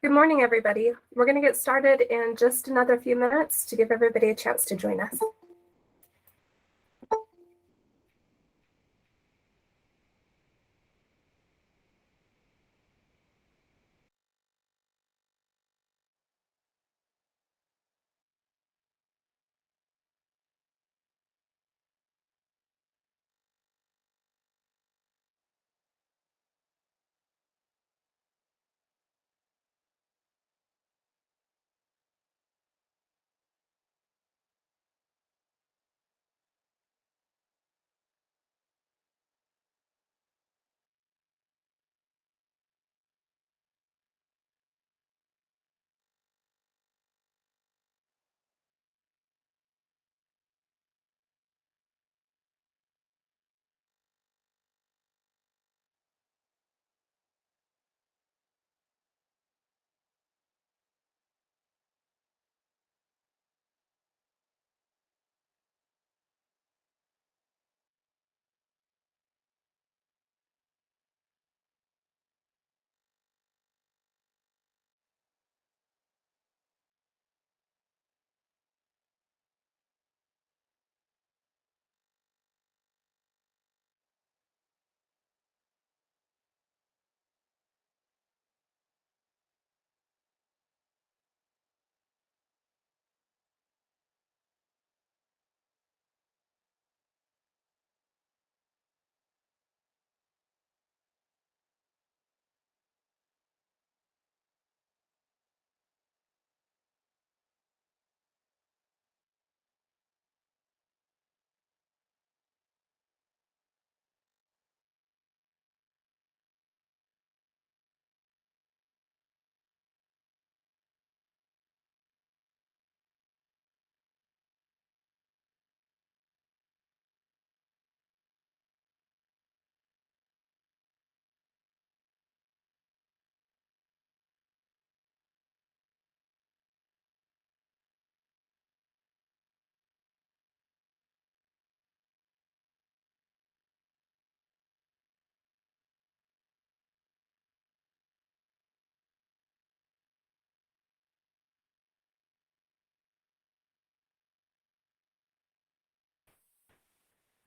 Good morning, everybody. We're going to get started in just another few minutes to give everybody a chance to join us.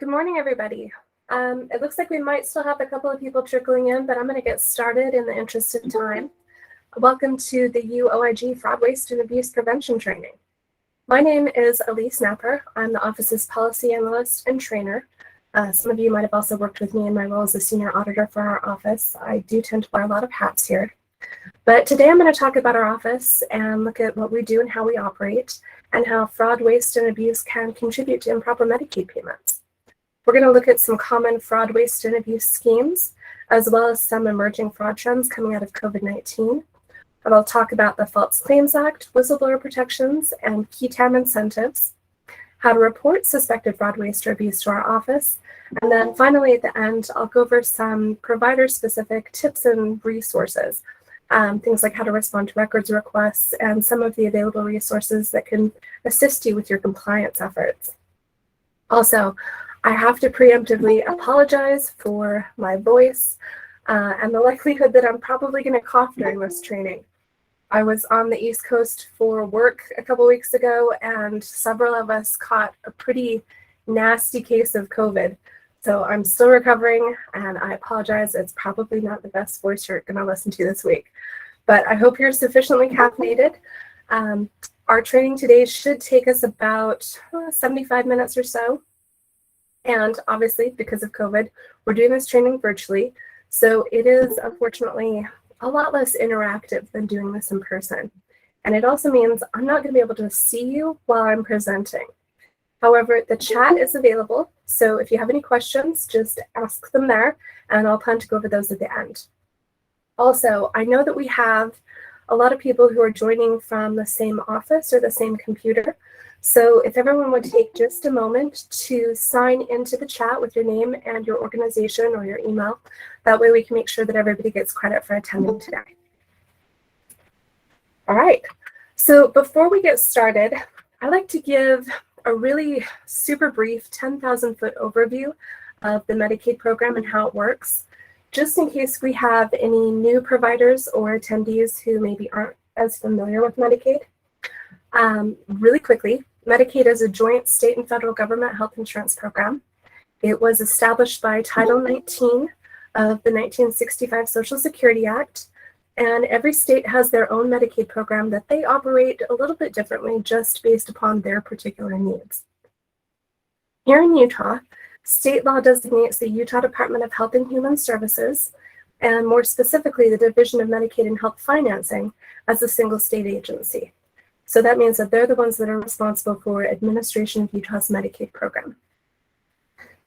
Good morning, everybody. It looks like we might still have a couple of people trickling in, but I'm going to get started in the interest of time. Welcome to the UOIG Fraud, Waste, and Abuse Prevention Training. My name is Elise Napper. I'm the office's policy analyst and trainer. Some of you might have also worked with me in my role as a senior auditor for our office. I do tend to wear a lot of hats here. But today I'm going to talk about our office and look at what we do and how we operate, and how fraud, waste, and abuse can contribute to improper Medicaid payments. We're going to look at some common fraud, waste, and abuse schemes, as well as some emerging fraud trends coming out of COVID-19. And I'll talk about the False Claims Act, whistleblower protections, and key TAM incentives, how to report suspected fraud, waste, or abuse to our office. And then finally, at the end, I'll go over some provider-specific tips and resources, things like how to respond to records requests and some of the available resources that can assist you with your compliance efforts. Also, I have to preemptively apologize for my voice and the likelihood that I'm probably going to cough during this training. I was on the East Coast for work a couple weeks ago, and several of us caught a pretty nasty case of COVID. So I'm still recovering, and I apologize. It's probably not the best voice you're going to listen to this week, but I hope you're sufficiently caffeinated. Our training today should take us about 75 minutes or so. And obviously, because of COVID, we're doing this training virtually. So it is unfortunately a lot less interactive than doing this in person. And it also means I'm not going to be able to see you while I'm presenting. However, the chat is available. So if you have any questions, just ask them there, and I'll plan to go over those at the end. Also, I know that we have a lot of people who are joining from the same office or the same computer. So if everyone would take just a moment to sign into the chat with your name and your organization or your email, that way we can make sure that everybody gets credit for attending today. All right, so before we get started, I'd like to give a really super brief 10,000-foot overview of the Medicaid program and how it works. Just in case we have any new providers or attendees who maybe aren't as familiar with Medicaid, really quickly, Medicaid is a joint state and federal government health insurance program. It was established by Title 19 of the 1965 Social Security Act, and every state has their own Medicaid program that they operate a little bit differently just based upon their particular needs. Here in Utah, state law designates the Utah Department of Health and Human Services, and more specifically, the Division of Medicaid and Health Financing, as a single state agency. So that means that they're the ones that are responsible for administration of Utah's Medicaid program.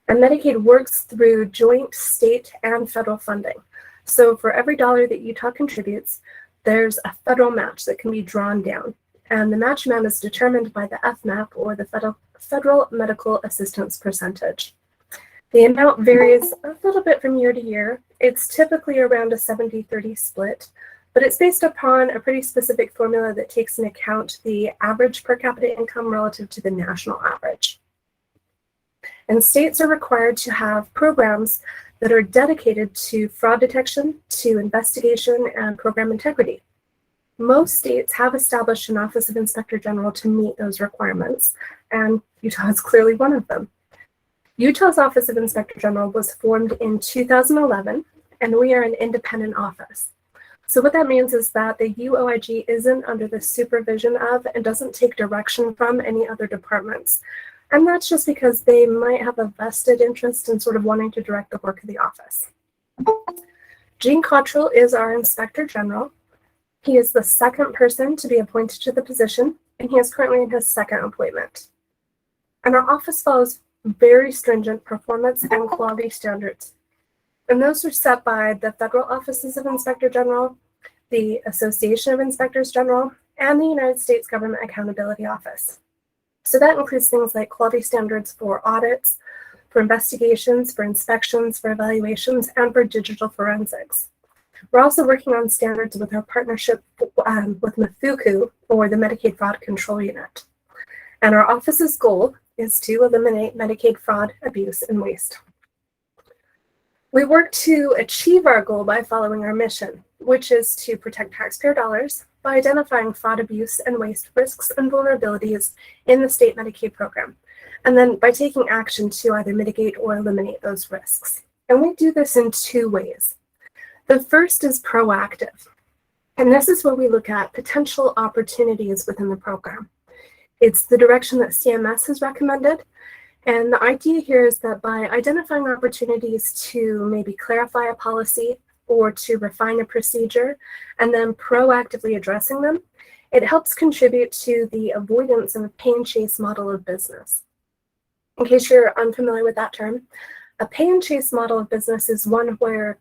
And Medicaid works through joint state and federal funding. So for every dollar that Utah contributes, there's a federal match that can be drawn down. And the match amount is determined by the FMAP, or the Federal Medical Assistance Percentage. The amount varies a little bit from year to year. It's typically around a 70-30 split, but it's based upon a pretty specific formula that takes into account the average per capita income relative to the national average. And states are required to have programs that are dedicated to fraud detection, to investigation, and program integrity. Most states have established an Office of Inspector General to meet those requirements, and Utah is clearly one of them. Utah's Office of Inspector General was formed in 2011, and we are an independent office. So what that means is that the UOIG isn't under the supervision of and doesn't take direction from any other departments. And that's just because they might have a vested interest in sort of wanting to direct the work of the office. Gene Cottrell is our Inspector General. He is the second person to be appointed to the position, and he is currently in his second appointment. And our office follows very stringent performance and quality standards. And those are set by the Federal Offices of Inspector General, the Association of Inspectors General, and the United States Government Accountability Office. So that includes things like quality standards for audits, for investigations, for inspections, for evaluations, and for digital forensics. We're also working on standards with our partnership with MFUCU, or the Medicaid Fraud Control Unit. And our office's goal is to eliminate Medicaid fraud, abuse, and waste. We work to achieve our goal by following our mission, which is to protect taxpayer dollars by identifying fraud, abuse, and waste risks and vulnerabilities in the state Medicaid program, and then by taking action to either mitigate or eliminate those risks. And we do this in two ways. The first is proactive, and this is where we look at potential opportunities within the program. It's the direction that CMS has recommended, and the idea here is that by identifying opportunities to maybe clarify a policy or to refine a procedure, and then proactively addressing them, it helps contribute to the avoidance of a pay and chase model of business. In case you're unfamiliar with that term, a pay and chase model of business is one where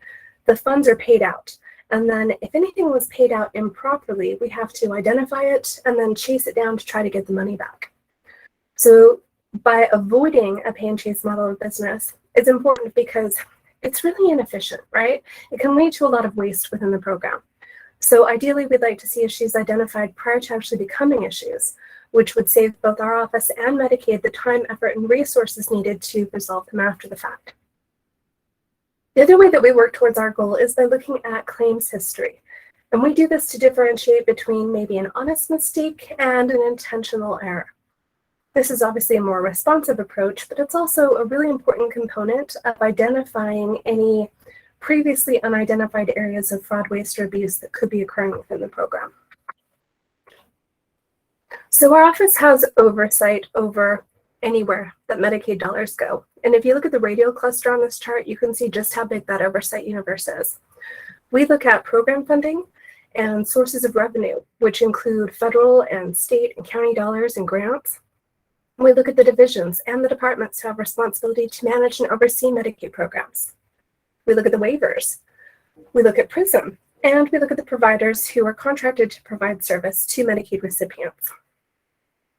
the funds are paid out. And then if anything was paid out improperly, we have to identify it and then chase it down to try to get the money back. So by avoiding a pay and chase model of business, it's important because it's really inefficient, right? It can lead to a lot of waste within the program. So ideally, we'd like to see issues identified prior to actually becoming issues, which would save both our office and Medicaid the time, effort, and resources needed to resolve them after the fact. The other way that we work towards our goal is by looking at claims history. And we do this to differentiate between maybe an honest mistake and an intentional error. This is obviously a more responsive approach, but it's also a really important component of identifying any previously unidentified areas of fraud, waste, or abuse that could be occurring within the program. So our office has oversight over anywhere that Medicaid dollars go. And if you look at the radial cluster on this chart, you can see just how big that oversight universe is. We look at program funding and sources of revenue, which include federal and state and county dollars and grants. We look at the divisions and the departments who have responsibility to manage and oversee Medicaid programs. We look at the waivers. We look at PRISM, and we look at the providers who are contracted to provide service to Medicaid recipients.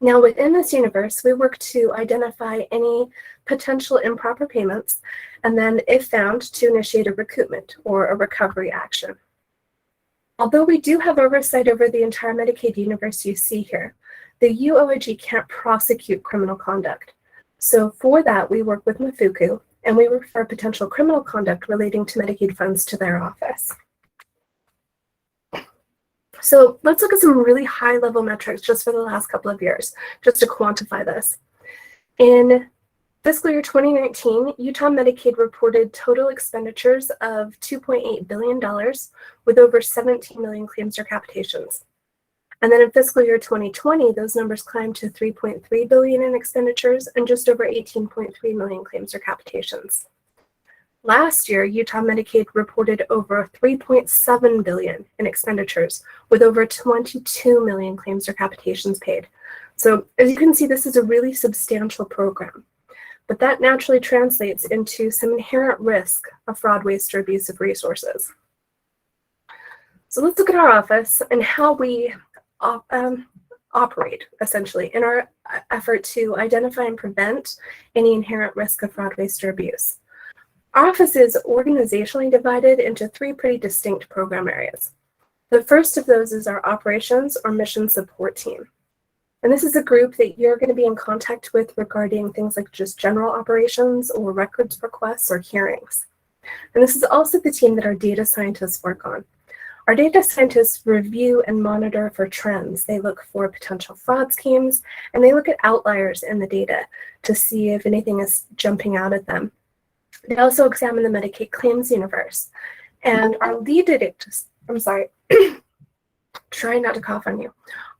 Now, within this universe, we work to identify any potential improper payments, and then, if found, to initiate a recoupment or a recovery action. Although we do have oversight over the entire Medicaid universe you see here, the UOIG can't prosecute criminal conduct. So for that, we work with MFUCU, and we refer potential criminal conduct relating to Medicaid funds to their office. So let's look at some really high-level metrics just for the last couple of years, just to quantify this. In fiscal year 2019, Utah Medicaid reported total expenditures of $2.8 billion with over 17 million claims or capitations. And then in fiscal year 2020, those numbers climbed to $3.3 billion in expenditures and just over 18.3 million claims or capitations. Last year, Utah Medicaid reported over $3.7 billion in expenditures with over 22 million claims or capitations paid. So as you can see, this is a really substantial program, but that naturally translates into some inherent risk of fraud, waste, or abuse of resources. So let's look at our office and how we operate, essentially, in our effort to identify and prevent any inherent risk of fraud, waste, or abuse. Our office is organizationally divided into three pretty distinct program areas. The first of those is our operations or mission support team. And this is a group that you're going to be in contact with regarding things like just general operations or records requests or hearings. And this is also the team that our data scientists work on. Our data scientists review and monitor for trends. They look for potential fraud schemes, and they look at outliers in the data to see if anything is jumping out at them. They also examine the Medicaid claims universe. And our lead data, try not to cough on you.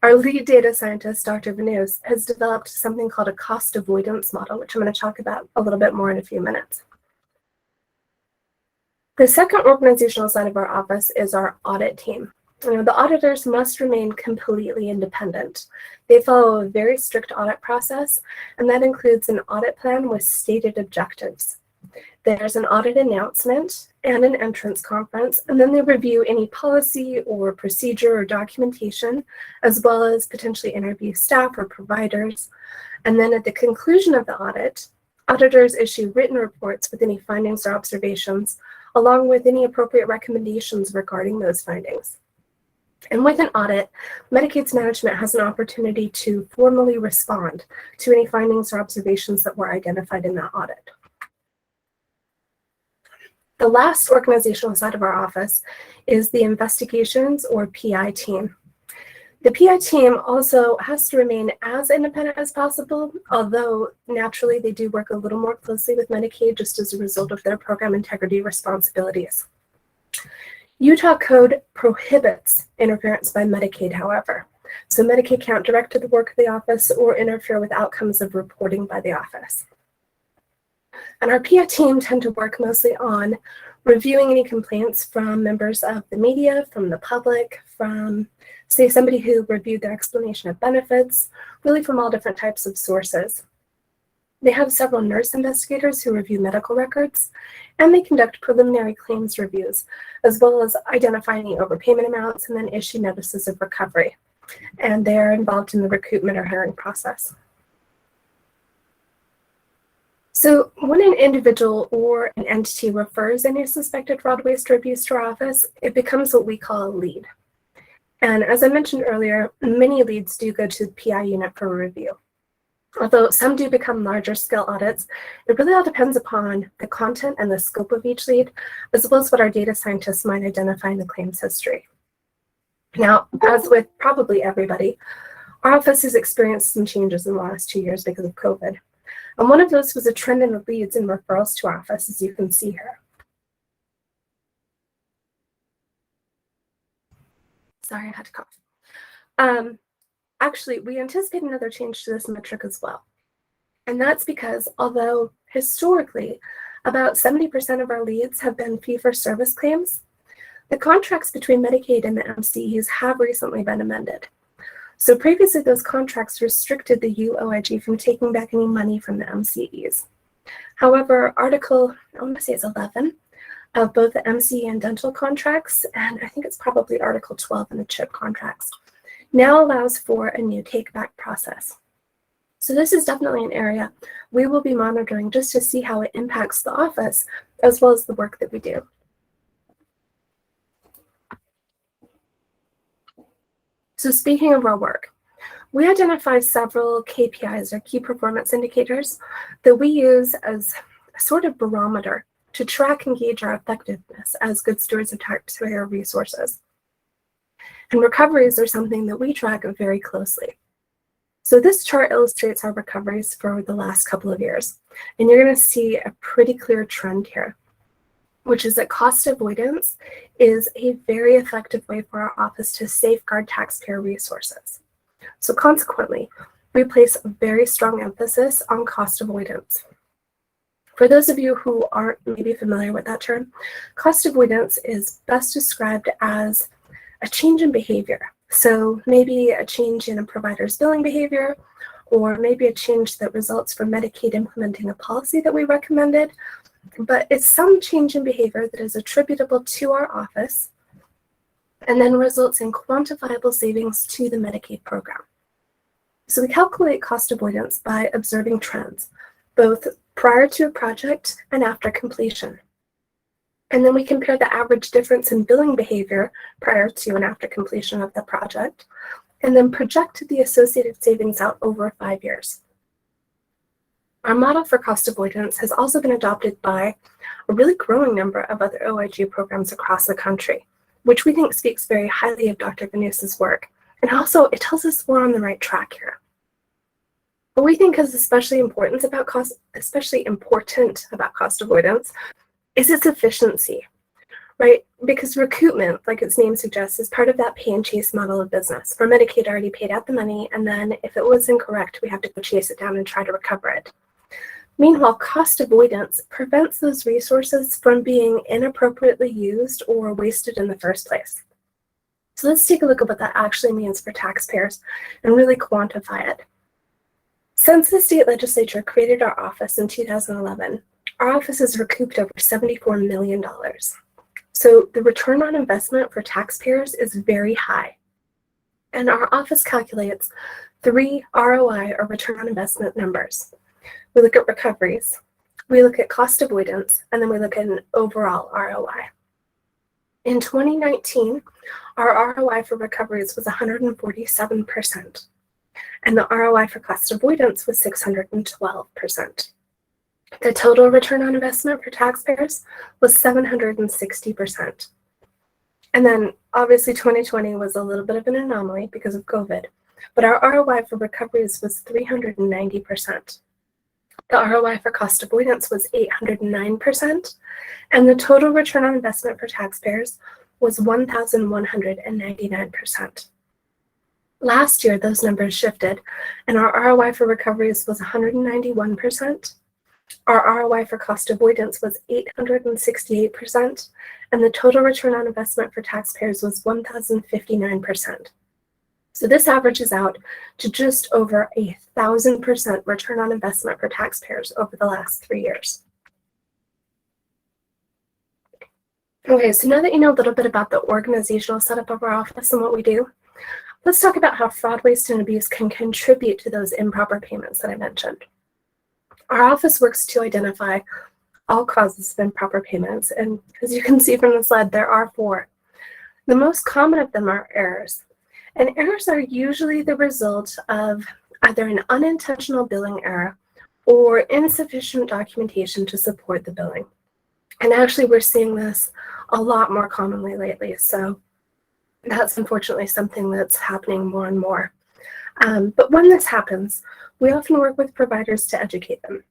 Our lead data scientist, Dr. Vanus, has developed something called a cost avoidance model, which I'm going to talk about a little bit more in a few minutes. The second organizational side of our office is our audit team. The auditors must remain completely independent. They follow a very strict audit process, and that includes an audit plan with stated objectives. There's an audit announcement and an entrance conference, and then they review any policy or procedure or documentation, as well as potentially interview staff or providers. And then at the conclusion of the audit, auditors issue written reports with any findings or observations, along with any appropriate recommendations regarding those findings. And with an audit, Medicaid's management has an opportunity to formally respond to any findings or observations that were identified in that audit. The last organizational side of our office is the investigations or PI team. The PI team also has to remain as independent as possible, although naturally they do work a little more closely with Medicaid just as a result of their program integrity responsibilities. Utah code prohibits interference by Medicaid, however. So Medicaid can't direct the work of the office or interfere with outcomes of reporting by the office. And our PI team tend to work mostly on reviewing any complaints from members of the media, from the public, from, say, somebody who reviewed their explanation of benefits, really from all different types of sources. They have several nurse investigators who review medical records, and they conduct preliminary claims reviews, as well as identify any overpayment amounts and then issue notices of recovery. And they are involved in the recruitment or hiring process. So when an individual or an entity refers any suspected fraud, waste, or abuse to our office, it becomes what we call a lead. And as I mentioned earlier, many leads do go to the PI unit for review. Although some do become larger scale audits, it really all depends upon the content and the scope of each lead, as well as what our data scientists might identify in the claims history. Now, as with probably everybody, our office has experienced some changes in the last 2 years because of COVID. And one of those was a trend in the leads and referrals to our office, as you can see here. Sorry, I had to cough. Actually, we anticipate another change to this metric as well. And that's because although historically about 70% of our leads have been fee-for-service claims, the contracts between Medicaid and the MCEs have recently been amended. So previously, those contracts restricted the UOIG from taking back any money from the MCEs. However, Article, I want to say it's 11, of both the MCE and dental contracts, and I think it's probably Article 12 in the CHIP contracts, now allows for a new take-back process. So this is definitely an area we will be monitoring just to see how it impacts the office, as well as the work that we do. So speaking of our work, we identify several KPIs or key performance indicators that we use as a sort of barometer to track and gauge our effectiveness as good stewards of taxpayer resources. And recoveries are something that we track very closely. So this chart illustrates our recoveries for the last couple of years. And you're going to see a pretty clear trend here, which is that cost avoidance is a very effective way for our office to safeguard taxpayer resources. So consequently, we place a very strong emphasis on cost avoidance. For those of you who aren't maybe familiar with that term, cost avoidance is best described as a change in behavior. So maybe a change in a provider's billing behavior, or maybe a change that results from Medicaid implementing a policy that we recommended, but it's some change in behavior that is attributable to our office and then results in quantifiable savings to the Medicaid program. So we calculate cost avoidance by observing trends, both prior to a project and after completion. And then we compare the average difference in billing behavior prior to and after completion of the project, and then project the associated savings out over 5 years. Our model for cost avoidance has also been adopted by a really growing number of other OIG programs across the country, which we think speaks very highly of Dr. Vanus's work. And also, it tells us we're on the right track here. What we think is especially important about cost avoidance is its efficiency, right? Because recoupment, like its name suggests, is part of that pay and chase model of business. For Medicaid already paid out the money, and then if it was incorrect, we have to go chase it down and try to recover it. Meanwhile, cost avoidance prevents those resources from being inappropriately used or wasted in the first place. So let's take a look at what that actually means for taxpayers and really quantify it. Since the state legislature created our office in 2011, our office has recouped over $74 million. So the return on investment for taxpayers is very high. And our office calculates 3 ROI, or return on investment, numbers. We look at recoveries, we look at cost avoidance, and then we look at an overall ROI. In 2019, our ROI for recoveries was 147%, and the ROI for cost avoidance was 612%. The total return on investment for taxpayers was 760%. And then obviously 2020 was a little bit of an anomaly because of COVID, but our ROI for recoveries was 390%. The ROI for cost avoidance was 809%, and the total return on investment for taxpayers was 1,199%. Last year, those numbers shifted, and our ROI for recoveries was 191%. Our ROI for cost avoidance was 868%, and the total return on investment for taxpayers was 1,059%. So this averages out to just over 1,000% return on investment for taxpayers over the last 3 years. Okay, so now that you know a little bit about the organizational setup of our office and what we do, let's talk about how fraud, waste, and abuse can contribute to those improper payments that I mentioned. Our office works to identify all causes of improper payments, and as you can see from the slide, there are 4. The most common of them are errors, and errors are usually the result of either an unintentional billing error or insufficient documentation to support the billing. And actually, we're seeing this a lot more commonly lately, so that's unfortunately something that's happening more and more. But when this happens, we often work with providers to educate them.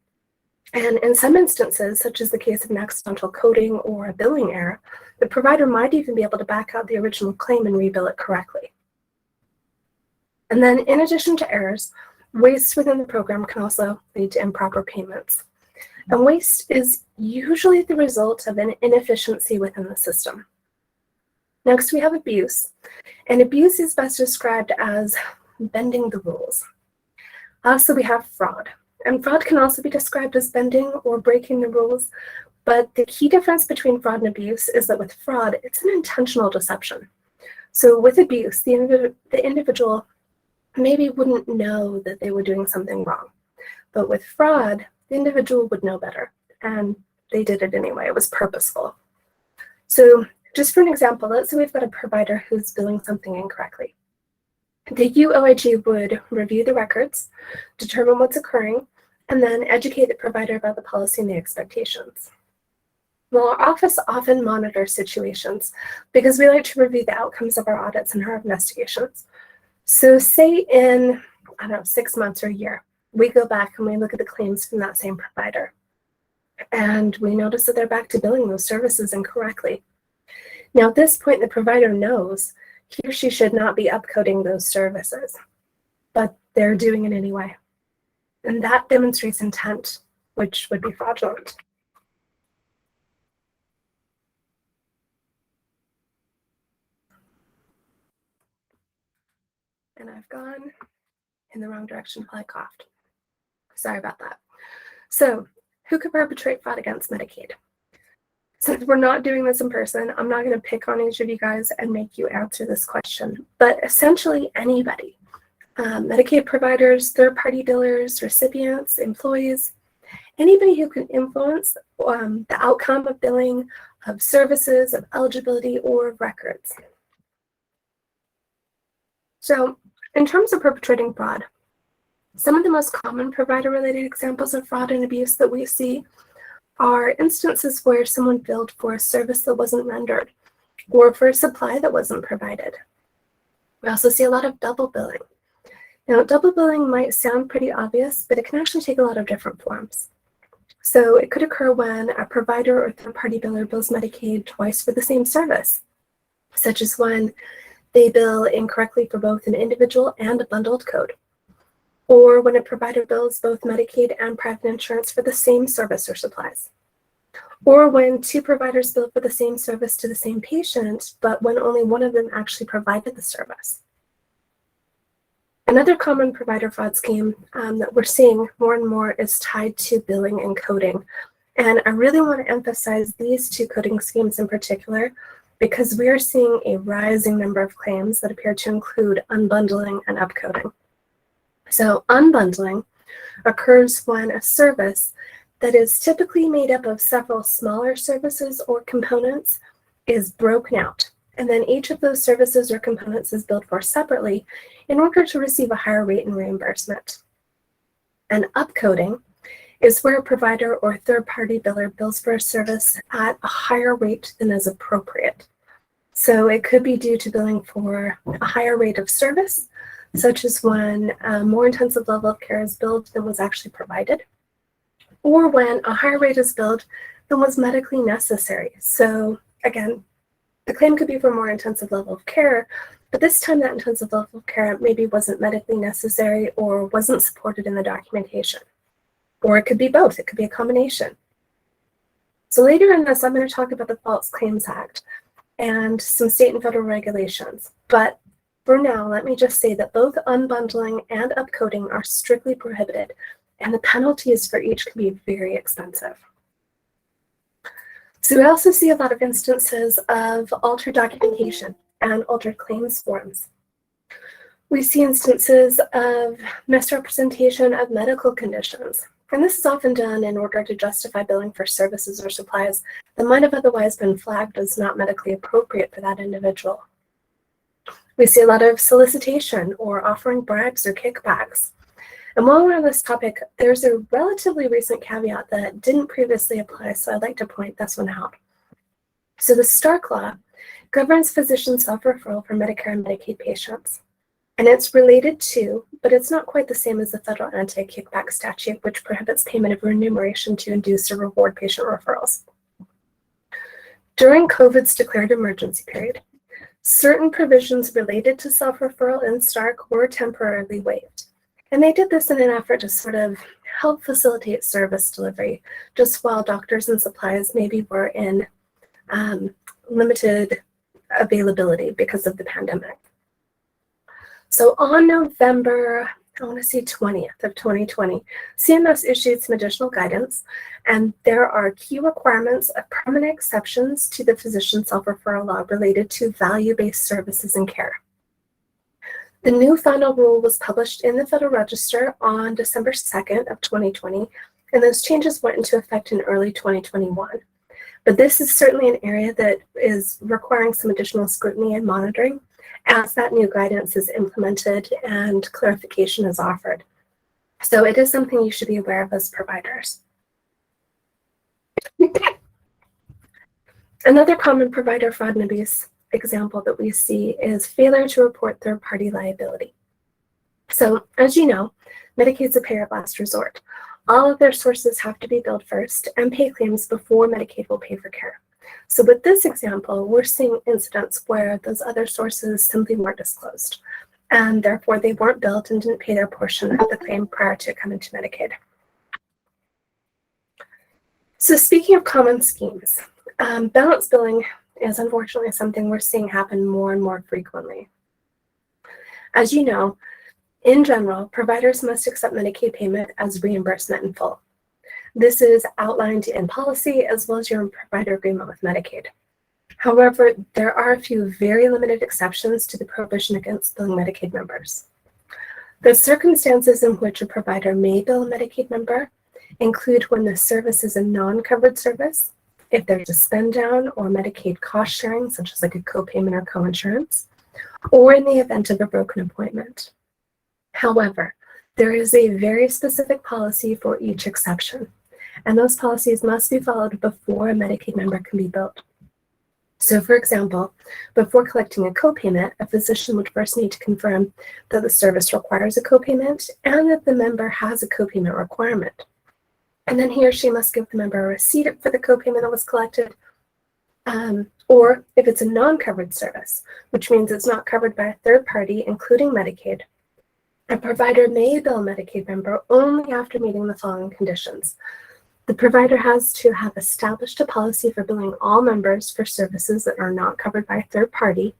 And in some instances, such as the case of an accidental coding or a billing error, the provider might even be able to back out the original claim and rebill it correctly. And then in addition to errors, waste within the program can also lead to improper payments. And waste is usually the result of an inefficiency within the system. Next, we have abuse. And abuse is best described as bending the rules. Also, we have fraud. And fraud can also be described as bending or breaking the rules. But the key difference between fraud and abuse is that with fraud, it's an intentional deception. So with abuse, the individual maybe wouldn't know that they were doing something wrong. But with fraud, the individual would know better, and they did it anyway. It was purposeful. So just for an example, let's say we've got a provider who's billing something incorrectly. The UOIG would review the records, determine what's occurring, and then educate the provider about the policy and the expectations. Well, our office often monitors situations because we like to review the outcomes of our audits and our investigations. So say in, 6 months or a year, we go back and we look at the claims from that same provider, and we notice that they're back to billing those services incorrectly. Now, at this point, the provider knows he or she should not be upcoding those services, but they're doing it anyway. And that demonstrates intent, which would be fraudulent. And I've gone in the wrong direction while I coughed. Sorry about that. So, who could perpetrate fraud against Medicaid? Since we're not doing this in person, I'm not going to pick on each of you guys and make you answer this question, but essentially anybody. Medicaid providers, third-party billers, recipients, employees, anybody who can influence the outcome of billing, of services, of eligibility, or of records. So in terms of perpetrating fraud, some of the most common provider-related examples of fraud and abuse that we see are instances where someone billed for a service that wasn't rendered or for a supply that wasn't provided. We also see a lot of double billing. Now, double billing might sound pretty obvious, but it can actually take a lot of different forms. So it could occur when a provider or third-party biller bills Medicaid twice for the same service, such as when they bill incorrectly for both an individual and a bundled code, or when a provider bills both Medicaid and private insurance for the same service or supplies, or when two providers bill for the same service to the same patient, but when only one of them actually provided the service. Another common provider fraud scheme that we're seeing more and more is tied to billing and coding. And I really want to emphasize these two coding schemes in particular, because we are seeing a rising number of claims that appear to include unbundling and upcoding. So unbundling occurs when a service that is typically made up of several smaller services or components is broken out. And then each of those services or components is billed for separately in order to receive a higher rate in reimbursement. And upcoding is where a provider or third-party biller bills for a service at a higher rate than is appropriate. So it could be due to billing for a higher rate of service, such as when a more intensive level of care is billed than was actually provided, or when a higher rate is billed than was medically necessary. So again, the claim could be for a more intensive level of care, but this time that intensive level of care maybe wasn't medically necessary or wasn't supported in the documentation. Or it could be both, it could be a combination. So later in this, I'm going to talk about the False Claims Act and some state and federal regulations. But for now, let me just say that both unbundling and upcoding are strictly prohibited, and the penalties for each can be very expensive. So we also see a lot of instances of altered documentation and altered claims forms. We see instances of misrepresentation of medical conditions, and this is often done in order to justify billing for services or supplies that might have otherwise been flagged as not medically appropriate for that individual. We see a lot of solicitation or offering bribes or kickbacks. And while we're on this topic, there's a relatively recent caveat that didn't previously apply, so I'd like to point this one out. So the Stark Law governs physician self-referral for Medicare and Medicaid patients. And it's related to, but it's not quite the same as the federal anti-kickback statute, which prohibits payment of remuneration to induce or reward patient referrals. During COVID's declared emergency period, certain provisions related to self-referral in Stark were temporarily waived. And they did this in an effort to sort of help facilitate service delivery, just while doctors and supplies maybe were in limited availability because of the pandemic. So on November, I want to say 20th of 2020, CMS issued some additional guidance, and there are key requirements of permanent exceptions to the physician self-referral law related to value-based services and care. The new final rule was published in the Federal Register on December 2nd of 2020, and those changes went into effect in early 2021. But this is certainly an area that is requiring some additional scrutiny and monitoring as that new guidance is implemented and clarification is offered. So it is something you should be aware of as providers. Another common provider fraud and abuse example that we see is failure to report third-party liability. So as you know, Medicaid's a payer of last resort. All of their sources have to be billed first and pay claims before Medicaid will pay for care. So with this example, we're seeing incidents where those other sources simply weren't disclosed, and therefore they weren't billed and didn't pay their portion of the claim prior to coming to Medicaid. So speaking of common schemes, balance billing is unfortunately something we're seeing happen more and more frequently. As you know, in general, providers must accept Medicaid payment as reimbursement in full. This is outlined in policy as well as your provider agreement with Medicaid. However, there are a few very limited exceptions to the prohibition against billing Medicaid members. The circumstances in which a provider may bill a Medicaid member include when the service is a non-covered service, if there's a spend down or Medicaid cost sharing, such as like a copayment or coinsurance, or in the event of a broken appointment. However, there is a very specific policy for each exception, and those policies must be followed before a Medicaid member can be billed. So for example, before collecting a copayment, a physician would first need to confirm that the service requires a copayment and that the member has a copayment requirement. And then he or she must give the member a receipt for the copayment that was collected, or if it's a non-covered service, which means it's not covered by a third party, including Medicaid, a provider may bill a Medicaid member only after meeting the following conditions. The provider has to have established a policy for billing all members for services that are not covered by a third party,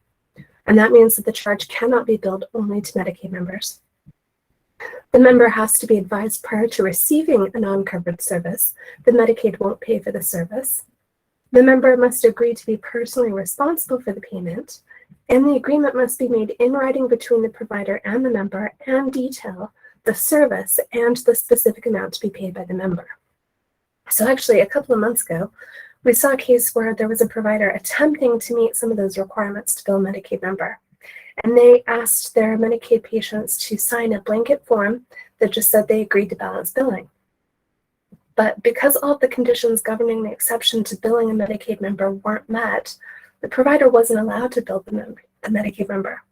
and that means that the charge cannot be billed only to Medicaid members. The member has to be advised prior to receiving a non-covered service that Medicaid won't pay for the service. The member must agree to be personally responsible for the payment, and the agreement must be made in writing between the provider and the member and detail the service and the specific amount to be paid by the member. So actually, a couple of months ago, we saw a case where there was a provider attempting to meet some of those requirements to bill a Medicaid member. And they asked their Medicaid patients to sign a blanket form that just said they agreed to balance billing. But because all of the conditions governing the exception to billing a Medicaid member weren't met, the provider wasn't allowed to bill the Medicaid member.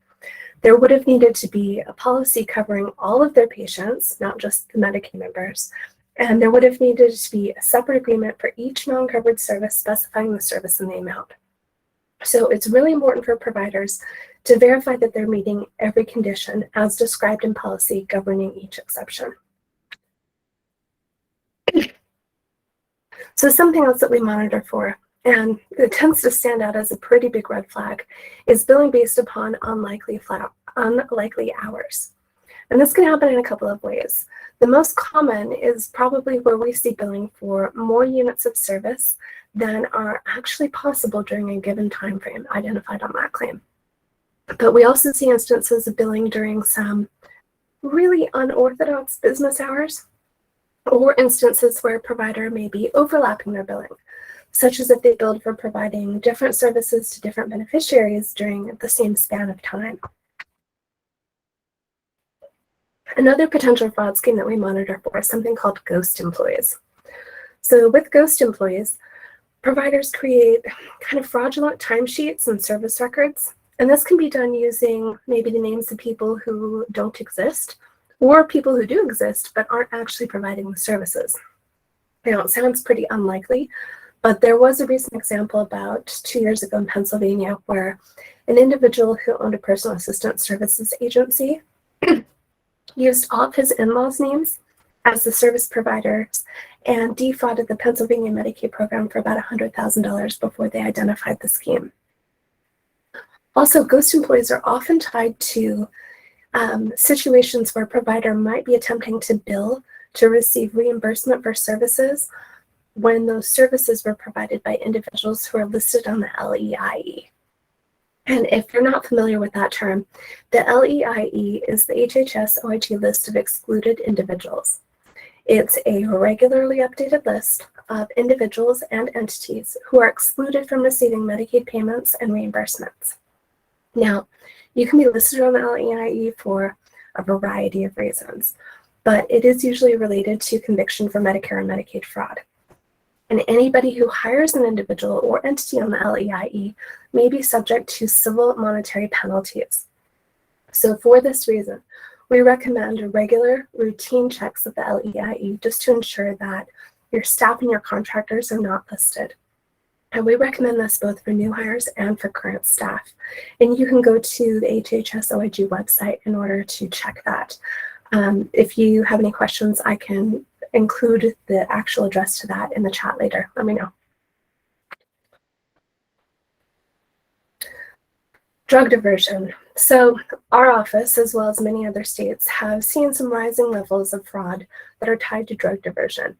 There would have needed to be a policy covering all of their patients, not just the Medicaid members, and there would have needed to be a separate agreement for each non-covered service specifying the service and the amount. So it's really important for providers to verify that they're meeting every condition as described in policy governing each exception. So something else that we monitor for, and it tends to stand out as a pretty big red flag, is billing based upon unlikely hours. And this can happen in a couple of ways. The most common is probably where we see billing for more units of service than are actually possible during a given time frame identified on that claim. But we also see instances of billing during some really unorthodox business hours, or instances where a provider may be overlapping their billing, such as if they billed for providing different services to different beneficiaries during the same span of time. Another potential fraud scheme that we monitor for is something called ghost employees. So with ghost employees, providers create kind of fraudulent timesheets and service records, and this can be done using maybe the names of people who don't exist, or people who do exist but aren't actually providing the services. Now, it sounds pretty unlikely, but there was a recent example about 2 years ago in Pennsylvania where an individual who owned a personal assistant services agency used all of his in-laws' names as the service providers and defrauded the Pennsylvania Medicaid program for about $100,000 before they identified the scheme. Also, ghost employees are often tied to situations where a provider might be attempting to bill to receive reimbursement for services when those services were provided by individuals who are listed on the LEIE. And if you're not familiar with that term, the LEIE is the HHS OIG list of excluded individuals. It's a regularly updated list of individuals and entities who are excluded from receiving Medicaid payments and reimbursements. Now, you can be listed on the LEIE for a variety of reasons. but it is usually related to conviction for Medicare and Medicaid fraud. And anybody who hires an individual or entity on the LEIE may be subject to civil monetary penalties. So for this reason, we recommend regular routine checks of the LEIE just to ensure that your staff and your contractors are not listed. And we recommend this both for new hires and for current staff. And you can go to the HHS OIG website in order to check that. If you have any questions, I can include the actual address to that in the chat later. Let me know. Drug diversion. So our office, as well as many other states, have seen some rising levels of fraud that are tied to drug diversion.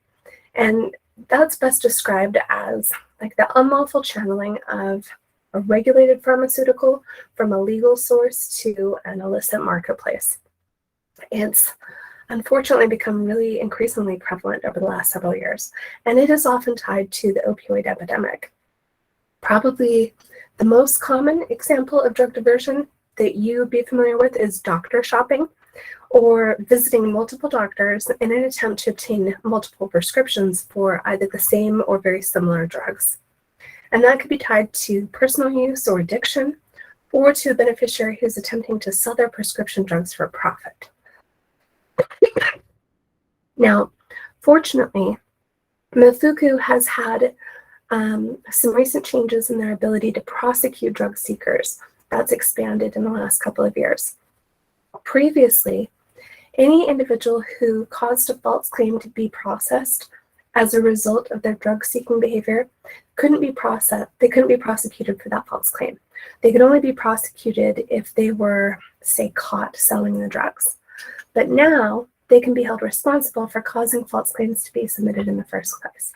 And that's best described as like the unlawful channeling of a regulated pharmaceutical from a legal source to an illicit marketplace. It's unfortunately become really increasingly prevalent over the last several years, and it is often tied to the opioid epidemic. Probably the most common example of drug diversion that you'd be familiar with is doctor shopping, or visiting multiple doctors in an attempt to obtain multiple prescriptions for either the same or very similar drugs. And that could be tied to personal use or addiction, or to a beneficiary who's attempting to sell their prescription drugs for a profit. Now, fortunately, Mofuku has had some recent changes in their ability to prosecute drug seekers. That's expanded in the last couple of years. Previously, any individual who caused a false claim to be processed as a result of their drug-seeking behavior couldn't be prosecuted for that false claim. They could only be prosecuted if they were, say, caught selling the drugs. But now they can be held responsible for causing false claims to be submitted in the first place.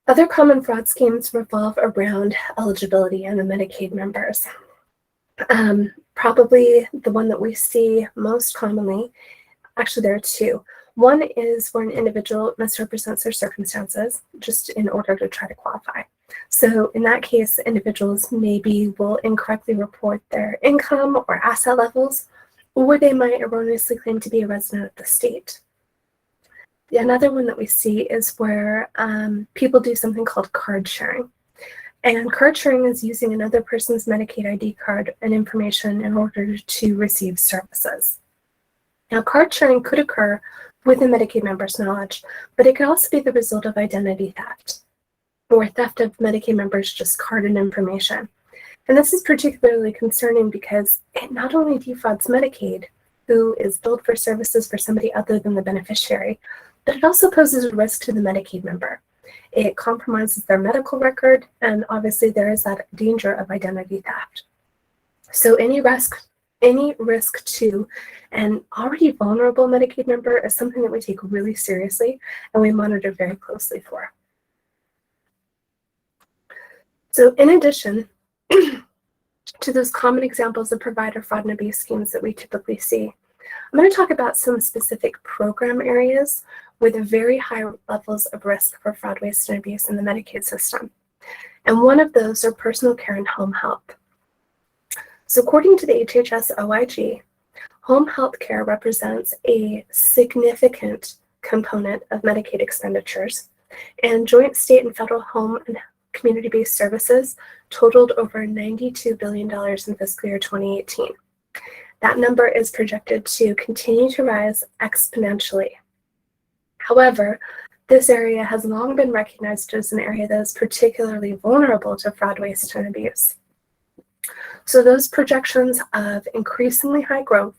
Other common fraud schemes revolve around eligibility and the Medicaid members. Probably the one that we see most commonly, actually there are two. One is where an individual misrepresents their circumstances just in order to try to qualify. So in that case, individuals maybe will incorrectly report their income or asset levels, or they might erroneously claim to be a resident of the state. Another one that we see is where people do something called card sharing. And card sharing is using another person's Medicaid ID card and information in order to receive services. Now, card sharing could occur with a Medicaid member's knowledge, but it could also be the result of identity theft or theft of Medicaid members' just carded information. And this is particularly concerning because it not only defrauds Medicaid, who is billed for services for somebody other than the beneficiary, but it also poses a risk to the Medicaid member. It compromises their medical record, and obviously there is that danger of identity theft. So any risk to an already vulnerable Medicaid member is something that we take really seriously and we monitor very closely for. So in addition to those common examples of provider fraud and abuse schemes that we typically see, I'm going to talk about some specific program areas with very high levels of risk for fraud, waste, and abuse in the Medicaid system. And one of those are personal care and home health. So according to the HHS OIG, home health care represents a significant component of Medicaid expenditures, and joint state and federal home and community-based services totaled over $92 billion in fiscal year 2018. That number is projected to continue to rise exponentially. However, this area has long been recognized as an area that is particularly vulnerable to fraud, waste, and abuse. So those projections of increasingly high growth,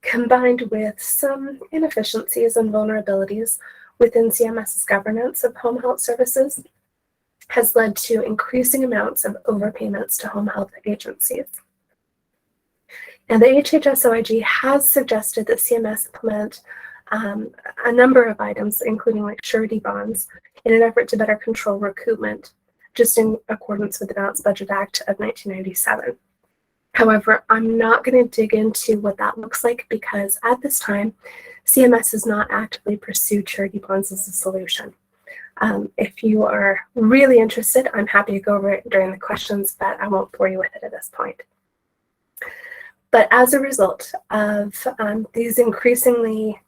combined with some inefficiencies and vulnerabilities within CMS's governance of home health services, has led to increasing amounts of overpayments to home health agencies. And the HHS OIG has suggested that CMS implement a number of items, including like surety bonds, in an effort to better control recoupment, just in accordance with the Balanced Budget Act of 1997. However, I'm not going to dig into what that looks like because at this time, CMS has not actively pursued surety bonds as a solution. If you are really interested, I'm happy to go over it during the questions, but I won't bore you with it at this point. But as a result of these increasingly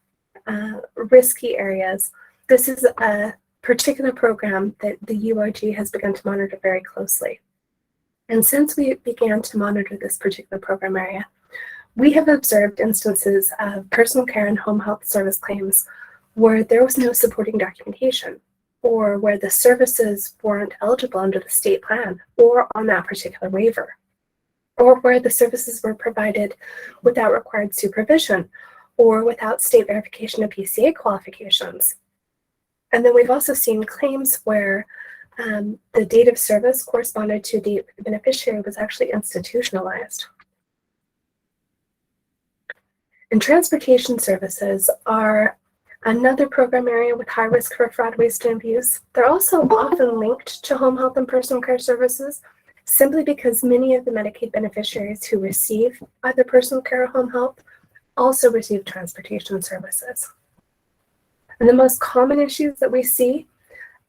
risky areas, this is a particular program that the UOG has begun to monitor very closely. And since we began to monitor this particular program area, we have observed instances of personal care and home health service claims where there was no supporting documentation, or where the services weren't eligible under the state plan or on that particular waiver, or where the services were provided without required supervision or without state verification of PCA qualifications. And then we've also seen claims where the date of service corresponded to a date the beneficiary was actually institutionalized. And transportation services are another program area with high risk for fraud, waste, and abuse. They're also often linked to home health and personal care services, simply because many of the Medicaid beneficiaries who receive either personal care or home health also receive transportation services. And the most common issues that we see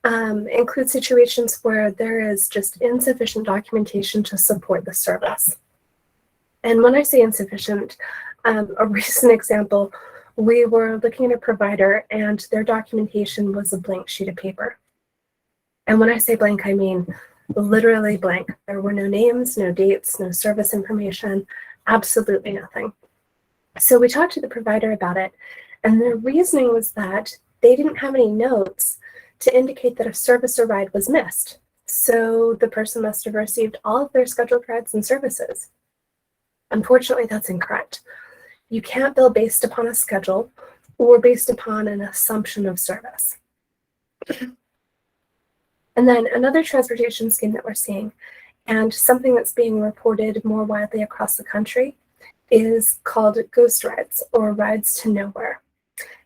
include situations where there is just insufficient documentation to support the service. And when I say insufficient, a recent example, we were looking at a provider and their documentation was a blank sheet of paper. And when I say blank, I mean literally blank. There were no names, no dates, no service information, absolutely nothing. So we talked to the provider about it, and their reasoning was that they didn't have any notes to indicate that a service or ride was missed. So the person must have received all of their scheduled rides and services. Unfortunately, that's incorrect. You can't bill based upon a schedule or based upon an assumption of service. And then another transportation scheme that we're seeing, and something that's being reported more widely across the country, is called ghost rides, or rides to nowhere.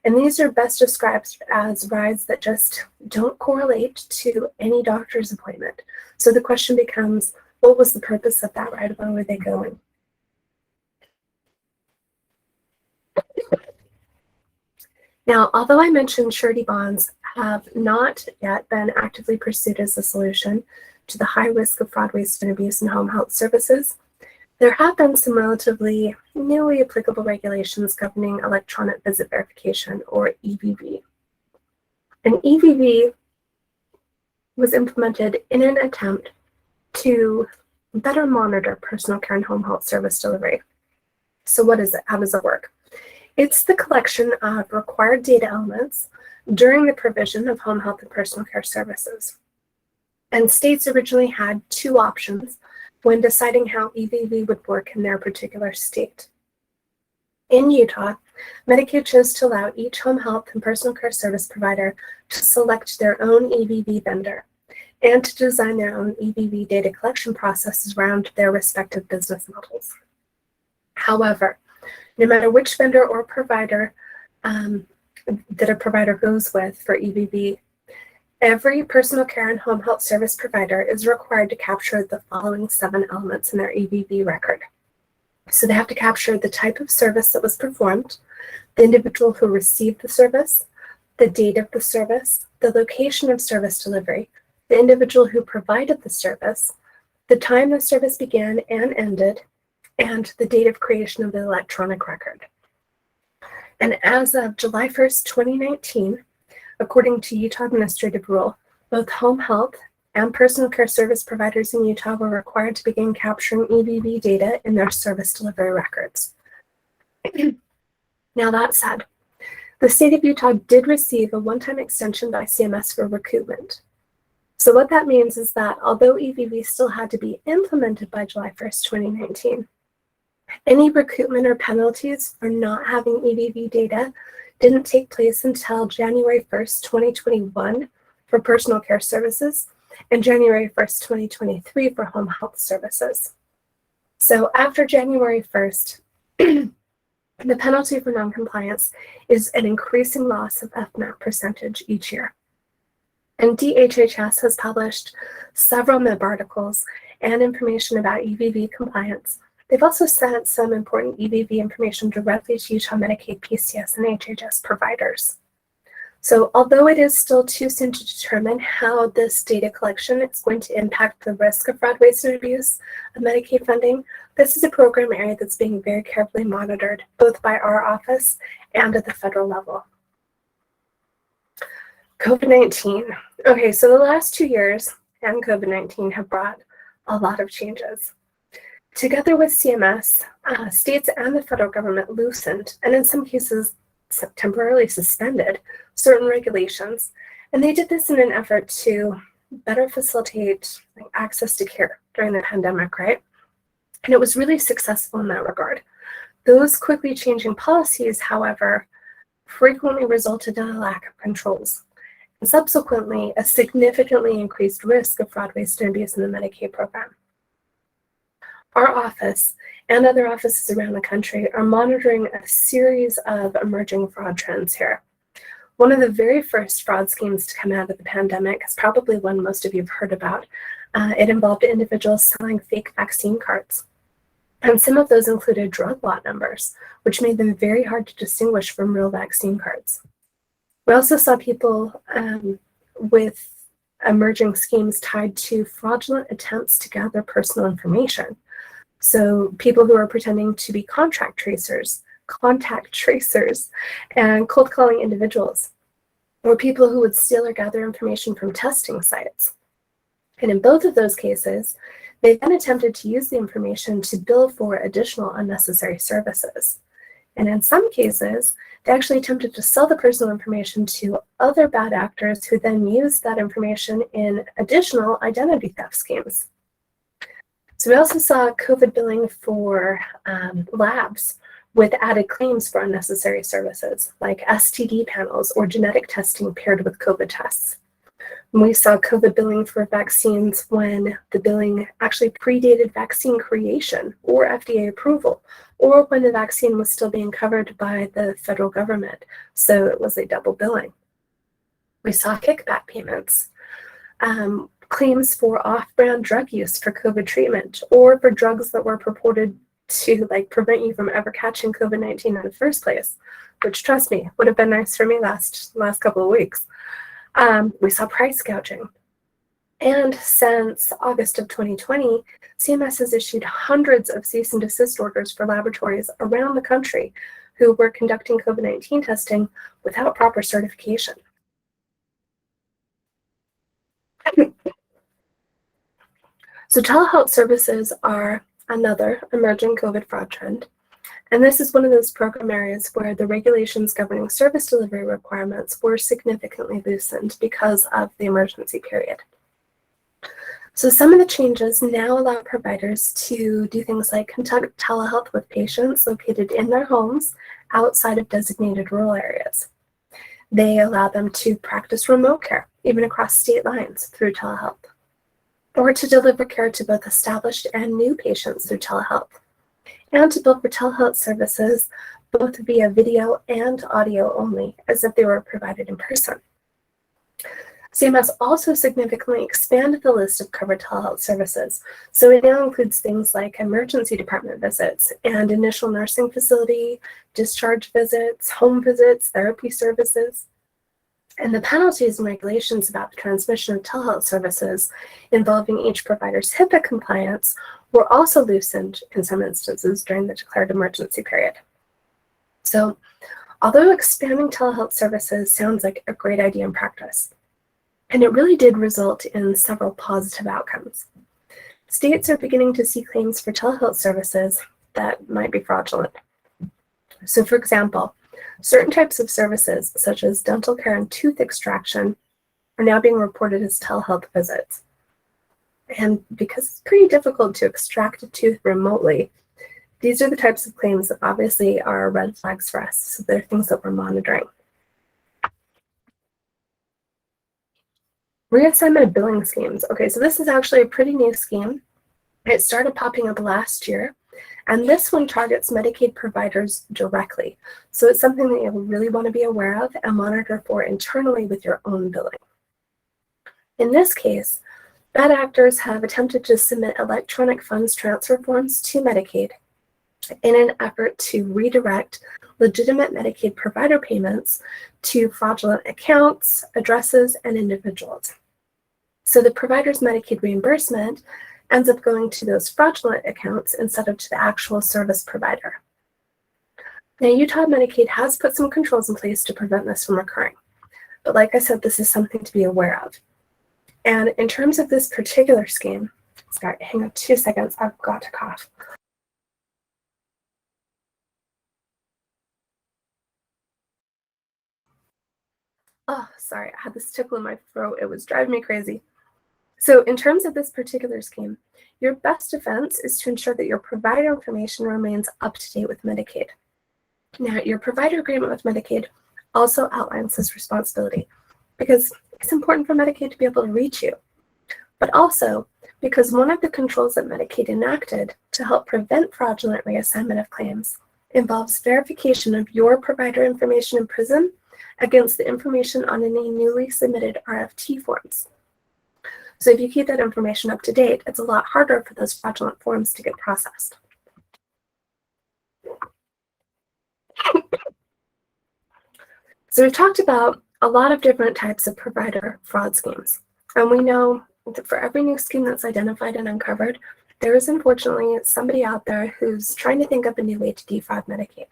And these are best described as rides that just don't correlate to any doctor's appointment. So the question becomes, what was the purpose of that ride? Where were they going? Now, although I mentioned surety bonds have not yet been actively pursued as a solution to the high risk of fraud, waste, and abuse in home health services, there have been some relatively newly applicable regulations governing electronic visit verification, or EVV. And EVV was implemented in an attempt to better monitor personal care and home health service delivery. So what is it? How does it work? It's the collection of required data elements during the provision of home health and personal care services. And states originally had two options when deciding how EVV would work in their particular state. In Utah, Medicaid chose to allow each home health and personal care service provider to select their own EVV vendor and to design their own EVV data collection processes around their respective business models. However, no matter which vendor or provider that a provider goes with for EVV, every personal care and home health service provider is required to capture the following 7 elements in their EVV record. So they have to capture the type of service that was performed, the individual who received the service, the date of the service, the location of service delivery, the individual who provided the service, the time the service began and ended, and the date of creation of the electronic record. And as of July 1st, 2019, according to Utah administrative rule, both home health and personal care service providers in Utah were required to begin capturing EVV data in their service delivery records. Now that said, the state of Utah did receive a one-time extension by CMS for recoupment. So what that means is that although EVV still had to be implemented by July 1st, 2019, any recoupment or penalties for not having EVV data didn't take place until January 1st, 2021 for personal care services and January 1st, 2023 for home health services. So after January 1st, the penalty for noncompliance is an increasing loss of FMAP percentage each year. And DHHS has published several MIB articles and information about EVV compliance. They've also sent some important EVV information directly to Utah Medicaid, PCS, and HHS providers. So although it is still too soon to determine how this data collection is going to impact the risk of fraud, waste, and abuse of Medicaid funding, this is a program area that's being very carefully monitored, both by our office and at the federal level. COVID-19. Okay, so the last 2 years and COVID-19 have brought a lot of changes. Together with CMS, states and the federal government loosened, and in some cases temporarily suspended, certain regulations. And they did this in an effort to better facilitate access to care during the pandemic, right? And it was really successful in that regard. Those quickly changing policies, however, frequently resulted in a lack of controls, and subsequently a significantly increased risk of fraud, waste, and abuse in the Medicaid program. Our office and other offices around the country are monitoring a series of emerging fraud trends here. One of the very first fraud schemes to come out of the pandemic is probably one most of you have heard about. It involved individuals selling fake vaccine cards. And some of those included drug lot numbers, which made them very hard to distinguish from real vaccine cards. We also saw people with emerging schemes tied to fraudulent attempts to gather personal information. So people who are pretending to be contact tracers, and cold calling individuals, or people who would steal or gather information from testing sites. And in both of those cases, they then attempted to use the information to bill for additional unnecessary services. And in some cases, they actually attempted to sell the personal information to other bad actors who then used that information in additional identity theft schemes. So we also saw COVID billing for labs with added claims for unnecessary services like STD panels or genetic testing paired with COVID tests. And we saw COVID billing for vaccines when the billing actually predated vaccine creation or FDA approval, or when the vaccine was still being covered by the federal government, so it was a double billing. We saw kickback payments, claims for off-brand drug use for COVID treatment, or for drugs that were purported to prevent you from ever catching COVID-19 in the first place, which, trust me, would have been nice for me last couple of weeks. We saw price gouging. And since August of 2020, CMS has issued hundreds of cease and desist orders for laboratories around the country who were conducting COVID-19 testing without proper certification. So telehealth services are another emerging COVID fraud trend. And this is one of those program areas where the regulations governing service delivery requirements were significantly loosened because of the emergency period. So some of the changes now allow providers to do things like conduct telehealth with patients located in their homes outside of designated rural areas. They allow them to practice remote care, even across state lines through telehealth, or to deliver care to both established and new patients through telehealth, and to bill for telehealth services both via video and audio only, as if they were provided in person. CMS also significantly expanded the list of covered telehealth services, so it now includes things like emergency department visits and initial nursing facility, discharge visits, home visits, therapy services. And the penalties and regulations about the transmission of telehealth services involving each provider's HIPAA compliance were also loosened in some instances during the declared emergency period. So, although expanding telehealth services sounds like a great idea in practice, and it really did result in several positive outcomes, states are beginning to see claims for telehealth services that might be fraudulent. So, for example, certain types of services, such as dental care and tooth extraction, are now being reported as telehealth visits. And because it's pretty difficult to extract a tooth remotely, these are the types of claims that obviously are red flags for us. So they're things that we're monitoring. Reassignment of billing schemes. Okay, so this is actually a pretty new scheme. It started popping up last year. And this one targets Medicaid providers directly. So it's something that you really want to be aware of and monitor for internally with your own billing. In this case, bad actors have attempted to submit electronic funds transfer forms to Medicaid in an effort to redirect legitimate Medicaid provider payments to fraudulent accounts, addresses, and individuals. So the provider's Medicaid reimbursement ends up going to those fraudulent accounts instead of to the actual service provider. Now, Utah Medicaid has put some controls in place to prevent this from occurring. But like I said, this is something to be aware of. And in terms of this particular scheme, sorry, hang on 2 seconds, I've got to cough. Oh, sorry, I had this tickle in my throat. It was driving me crazy. So in terms of this particular scheme, your best defense is to ensure that your provider information remains up to date with Medicaid. Now, your provider agreement with Medicaid also outlines this responsibility because it's important for Medicaid to be able to reach you, but also because one of the controls that Medicaid enacted to help prevent fraudulent reassignment of claims involves verification of your provider information in prison against the information on any newly submitted RFT forms. So if you keep that information up to date, it's a lot harder for those fraudulent forms to get processed. So we've talked about a lot of different types of provider fraud schemes. And we know that for every new scheme that's identified and uncovered, there is unfortunately somebody out there who's trying to think up a new way to defraud Medicaid.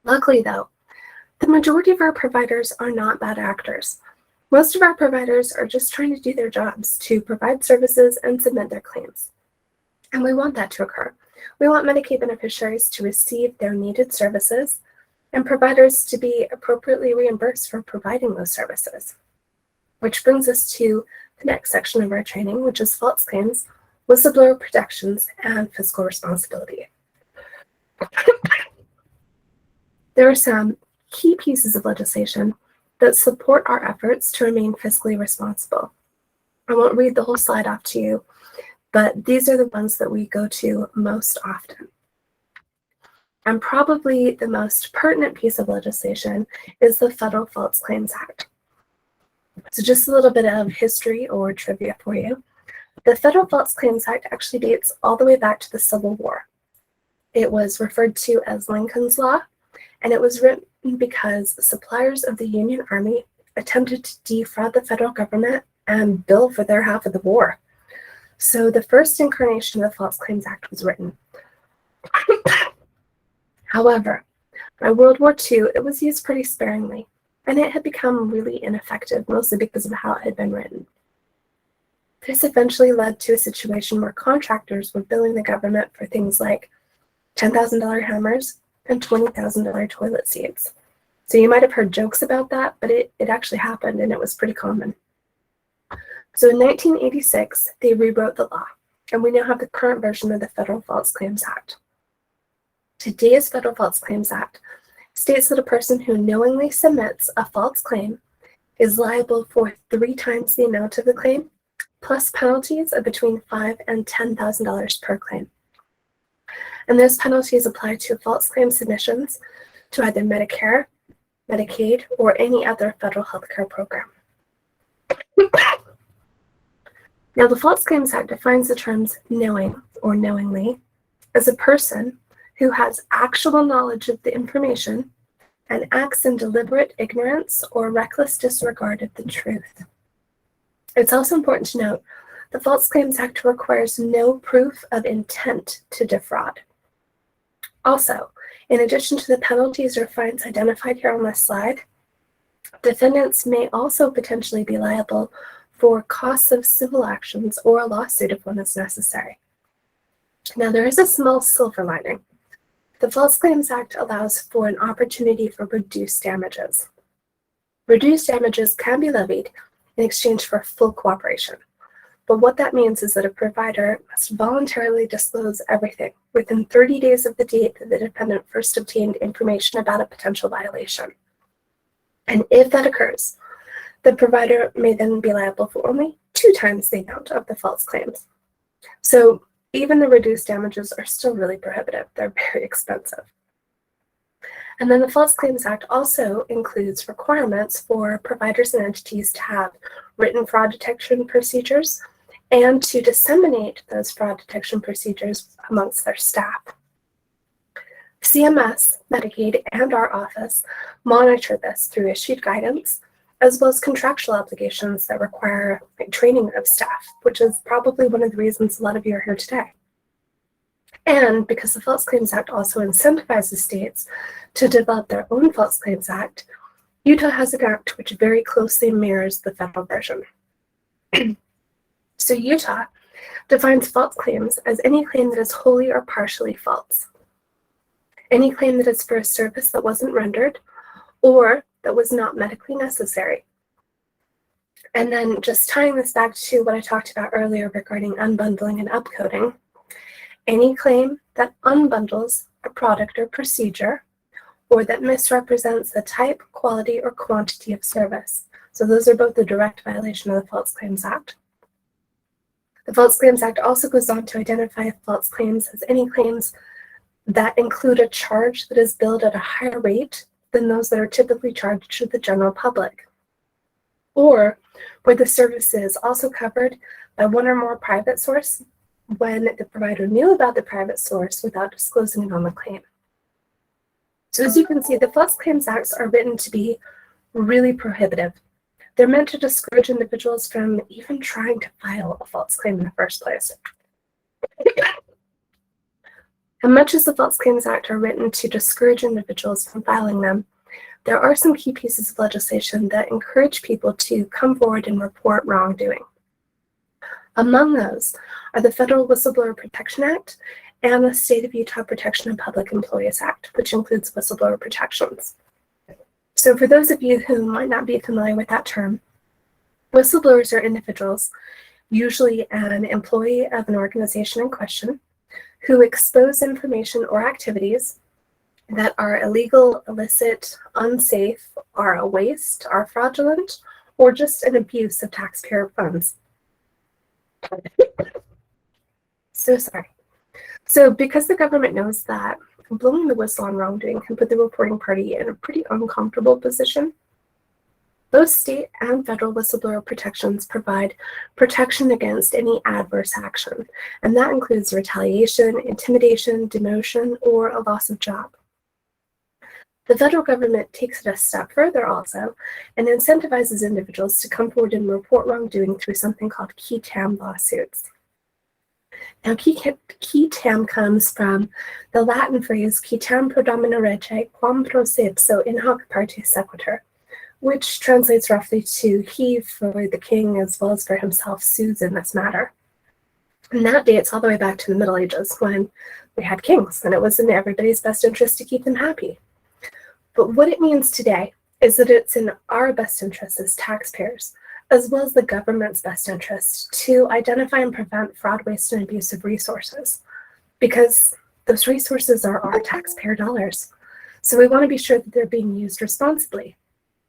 Luckily though, the majority of our providers are not bad actors. Most of our providers are just trying to do their jobs to provide services and submit their claims. And we want that to occur. We want Medicaid beneficiaries to receive their needed services and providers to be appropriately reimbursed for providing those services. Which brings us to the next section of our training, which is false claims, whistleblower protections, and fiscal responsibility. There are some key pieces of legislation that support our efforts to remain fiscally responsible. I won't read the whole slide off to you, but these are the ones that we go to most often. And probably the most pertinent piece of legislation is the Federal False Claims Act. So just a little bit of history or trivia for you. The Federal False Claims Act actually dates all the way back to the Civil War. It was referred to as Lincoln's Law, and it was written because suppliers of the Union Army attempted to defraud the federal government and bill for their half of the war. So the first incarnation of the False Claims Act was written. However, by World War II, it was used pretty sparingly, and it had become really ineffective, mostly because of how it had been written. This eventually led to a situation where contractors were billing the government for things like $10,000 hammers and $20,000 toilet seats. So you might have heard jokes about that, but it actually happened, and it was pretty common. So in 1986, they rewrote the law, and we now have the current version of the Federal False Claims Act. Today's Federal False Claims Act states that a person who knowingly submits a false claim is liable for 3 times the amount of the claim, plus penalties of between $5,000 and $10,000 per claim. And those penalties apply to false claim submissions to either Medicare, Medicaid, or any other federal healthcare program. Now, the False Claims Act defines the terms knowing or knowingly as a person who has actual knowledge of the information and acts in deliberate ignorance or reckless disregard of the truth. It's also important to note the False Claims Act requires no proof of intent to defraud. Also, in addition to the penalties or fines identified here on this slide, defendants may also potentially be liable for costs of civil actions or a lawsuit if one is necessary. Now, there is a small silver lining. The False Claims Act allows for an opportunity for reduced damages. Reduced damages can be levied in exchange for full cooperation. But what that means is that a provider must voluntarily disclose everything within 30 days of the date that the defendant first obtained information about a potential violation. And if that occurs, the provider may then be liable for only 2 times the amount of the false claims. So even the reduced damages are still really prohibitive. They're very expensive. And then the False Claims Act also includes requirements for providers and entities to have written fraud detection procedures and to disseminate those fraud detection procedures amongst their staff. CMS, Medicaid, and our office monitor this through issued guidance, as well as contractual obligations that require training of staff, which is probably one of the reasons a lot of you are here today. And because the False Claims Act also incentivizes states to develop their own False Claims Act, Utah has an act which very closely mirrors the federal version. So Utah defines false claims as any claim that is wholly or partially false. Any claim that is for a service that wasn't rendered or that was not medically necessary. And then just tying this back to what I talked about earlier regarding unbundling and upcoding, any claim that unbundles a product or procedure or that misrepresents the type, quality, or quantity of service. So those are both a direct violation of the False Claims Act. The False Claims Act also goes on to identify false claims as any claims that include a charge that is billed at a higher rate than those that are typically charged to the general public, or where the service is also covered by one or more private source when the provider knew about the private source without disclosing it on the claim. So as you can see, the False Claims Acts are written to be really prohibitive. They're meant to discourage individuals from even trying to file a false claim in the first place. And much as the False Claims Act are written to discourage individuals from filing them, there are some key pieces of legislation that encourage people to come forward and report wrongdoing. Among those are the Federal Whistleblower Protection Act and the State of Utah Protection of Public Employees Act, which includes whistleblower protections. So for those of you who might not be familiar with that term, whistleblowers are individuals, usually an employee of an organization in question, who expose information or activities that are illegal, illicit, unsafe, are a waste, are fraudulent, or just an abuse of taxpayer funds. So sorry. So because the government knows that blowing the whistle on wrongdoing can put the reporting party in a pretty uncomfortable position, both state and federal whistleblower protections provide protection against any adverse action, and that includes retaliation, intimidation, demotion, or a loss of job. The federal government takes it a step further also and incentivizes individuals to come forward and report wrongdoing through something called qui tam lawsuits. Now, qui tam comes from the Latin phrase qui tam pro domino rege quam prosip, so in hoc partes sequitur, which translates roughly to he for the king as well as for himself sues in this matter. And that dates all the way back to the Middle Ages when we had kings, and it was in everybody's best interest to keep them happy. But what it means today is that it's in our best interest as taxpayers, as well as the government's best interest, to identify and prevent fraud, waste, and abuse of resources, because those resources are our taxpayer dollars. So we want to be sure that they're being used responsibly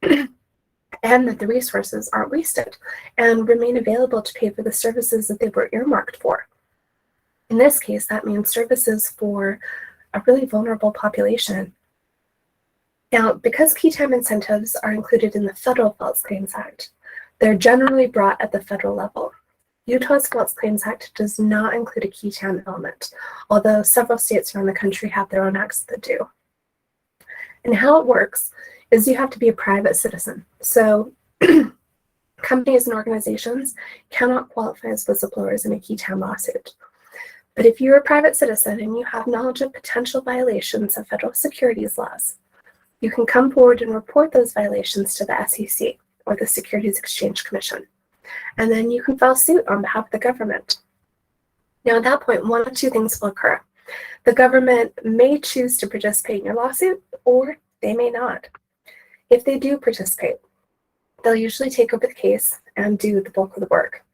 and that the resources aren't wasted and remain available to pay for the services that they were earmarked for. In this case, that means services for a really vulnerable population. Now, because qui tam incentives are included in the Federal False Claims Act, they're generally brought at the federal level. Utah's False Claims Act does not include a qui tam element, although several states around the country have their own acts that do. And how it works is you have to be a private citizen. So companies and organizations cannot qualify as whistleblowers in a qui tam lawsuit. But if you're a private citizen and you have knowledge of potential violations of federal securities laws, you can come forward and report those violations to the SEC, or the Securities Exchange Commission. And then you can file suit on behalf of the government. Now, at that point, one of two things will occur. The government may choose to participate in your lawsuit, or they may not. If they do participate, they'll usually take over the case and do the bulk of the work.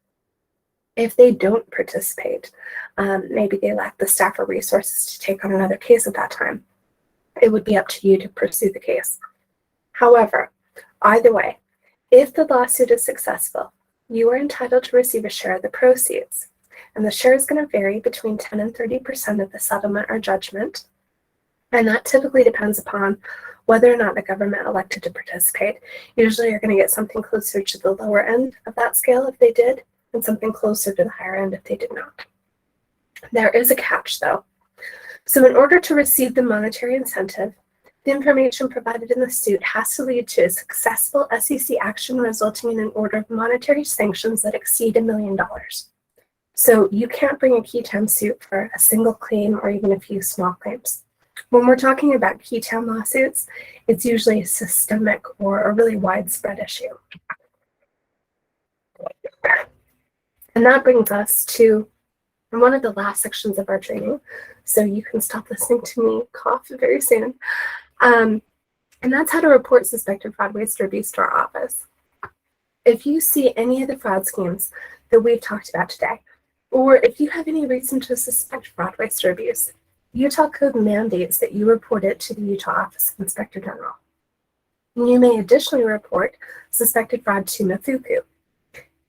If they don't participate, maybe they lack the staff or resources to take on another case at that time, it would be up to you to pursue the case. However, either way, if the lawsuit is successful, you are entitled to receive a share of the proceeds, and the share is going to vary between 10 and 30% of the settlement or judgment, and that typically depends upon whether or not the government elected to participate. Usually you're going to get something closer to the lower end of that scale if they did, and something closer to the higher end if they did not. There is a catch, though. So in order to receive the monetary incentive, the information provided in the suit has to lead to a successful SEC action resulting in an order of monetary sanctions that exceed $1 million. So you can't bring a key time suit for a single claim or even a few small claims. When we're talking about key time lawsuits, it's usually a systemic or a really widespread issue. And that brings us to one of the last sections of our training. So you can stop listening to me cough very soon. And that's how to report suspected fraud, waste, or abuse to our office. If you see any of the fraud schemes that we've talked about today, or if you have any reason to suspect fraud, waste, or abuse, Utah Code mandates that you report it to the Utah Office of Inspector General. You may additionally report suspected fraud to MFUCU.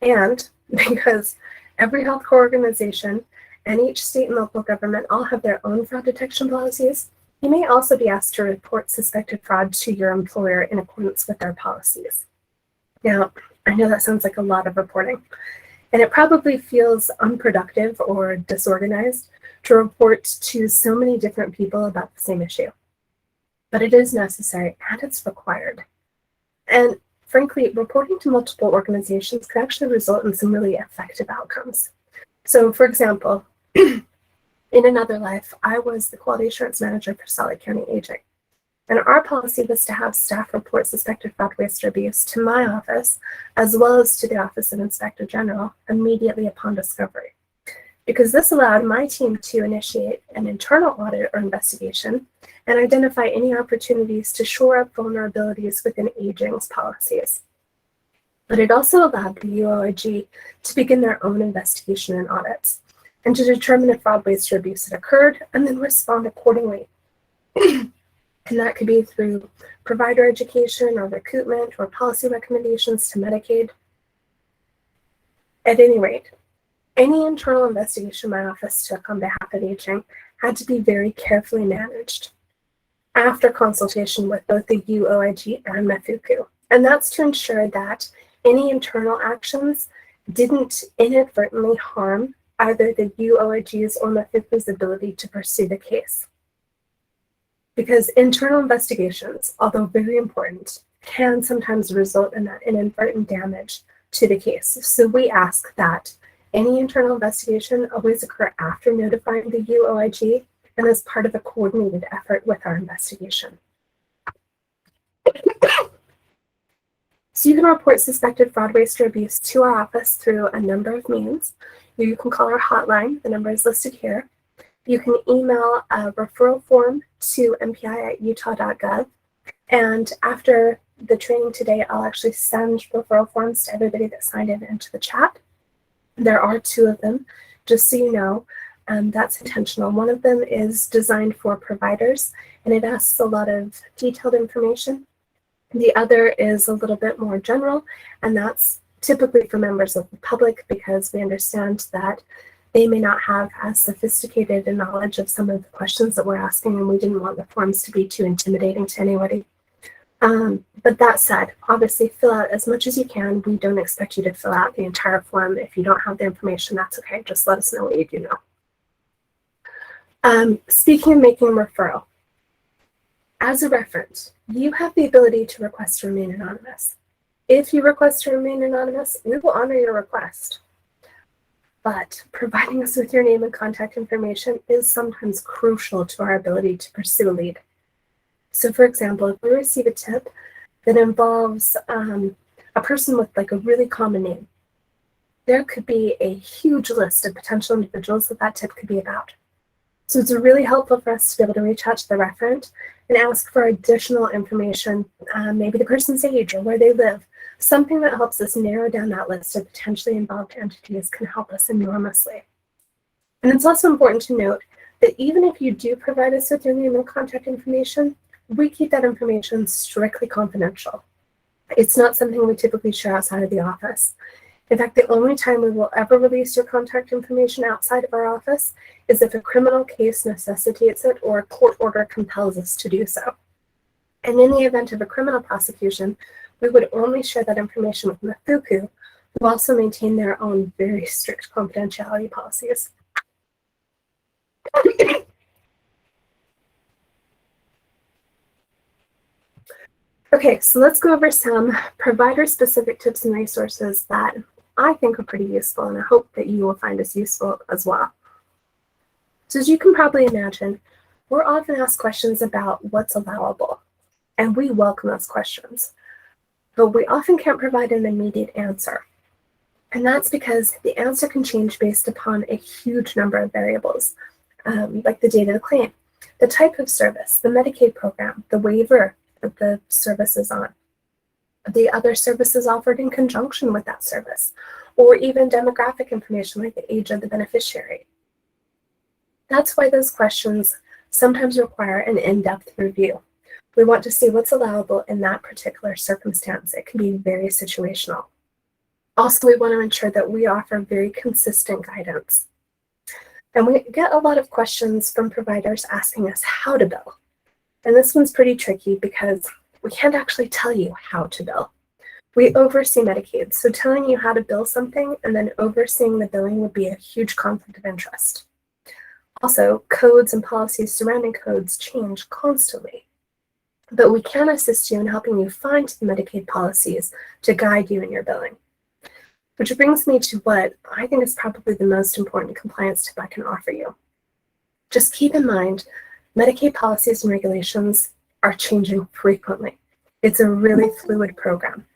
And because every healthcare organization and each state and local government all have their own fraud detection policies, you may also be asked to report suspected fraud to your employer in accordance with their policies. Now, I know that sounds like a lot of reporting, and it probably feels unproductive or disorganized to report to so many different people about the same issue. But it is necessary and it's required. And frankly, reporting to multiple organizations could actually result in some really effective outcomes. So for example, in another life, I was the quality assurance manager for Salt Lake County Aging. And our policy was to have staff report suspected fraud, waste, or abuse to my office, as well as to the Office of Inspector General immediately upon discovery. Because this allowed my team to initiate an internal audit or investigation and identify any opportunities to shore up vulnerabilities within aging's policies. But it also allowed the UOIG to begin their own investigation and audits, and to determine if fraud, waste, or abuse had occurred, and then respond accordingly. And that could be through provider education or recruitment or policy recommendations to Medicaid. At any rate, any internal investigation my office took on behalf of aging had to be very carefully managed after consultation with both the UOIG and MFUCU. And that's to ensure that any internal actions didn't inadvertently harm either the UOIG's or MFUCU's ability to pursue the case. Because internal investigations, although very important, can sometimes result in that inadvertent damage to the case. So we ask that any internal investigation always occur after notifying the UOIG and as part of a coordinated effort with our investigation. So you can report suspected fraud, waste, or abuse to our office through a number of means. You can call our hotline, the number is listed here. You can email a referral form to mpi@utah.gov. And after the training today, I'll actually send referral forms to everybody that signed in into the chat. There are 2 of them, just so you know, that's intentional. One of them is designed for providers, and it asks a lot of detailed information. The other is a little bit more general, and that's typically for members of the public because we understand that they may not have as sophisticated a knowledge of some of the questions that we're asking, and we didn't want the forms to be too intimidating to anybody. But that said, obviously fill out as much as you can. We don't expect you to fill out the entire form. If you don't have the information, that's okay. Just let us know what you do know. Speaking of making a referral, as a reference, you have the ability to request to remain anonymous. If you request to remain anonymous, we will honor your request. But providing us with your name and contact information is sometimes crucial to our ability to pursue a lead. So for example, if we receive a tip that involves a person with like a really common name, there could be a huge list of potential individuals that tip could be about. So it's really helpful for us to be able to reach out to the referent and ask for additional information, maybe the person's age or where they live. Something that helps us narrow down that list of potentially involved entities can help us enormously. And it's also important to note that even if you do provide us with your name and contact information, we keep that information strictly confidential. It's not something we typically share outside of the office. In fact, the only time we will ever release your contact information outside of our office is if a criminal case necessitates it or a court order compels us to do so. And in the event of a criminal prosecution, we would only share that information with MFUCU, who also maintain their own very strict confidentiality policies. Okay, so let's go over some provider-specific tips and resources that I think are pretty useful, and I hope that you will find as useful as well. So as you can probably imagine, we're often asked questions about what's allowable, and we welcome those questions, but we often can't provide an immediate answer. And that's because the answer can change based upon a huge number of variables, like the date of the claim, the type of service, the Medicaid program, the waiver that the service is on, the other services offered in conjunction with that service, or even demographic information like the age of the beneficiary. That's why those questions sometimes require an in-depth review. We want to see what's allowable in that particular circumstance. It can be very situational. Also, we want to ensure that we offer very consistent guidance. And we get a lot of questions from providers asking us how to bill. And this one's pretty tricky because we can't actually tell you how to bill. We oversee Medicaid, so telling you how to bill something and then overseeing the billing would be a huge conflict of interest. Also, codes and policies surrounding codes change constantly, but we can assist you in helping you find the Medicaid policies to guide you in your billing. Which brings me to what I think is probably the most important compliance tip I can offer you. Just keep in mind, Medicaid policies and regulations are changing frequently. It's a really fluid program.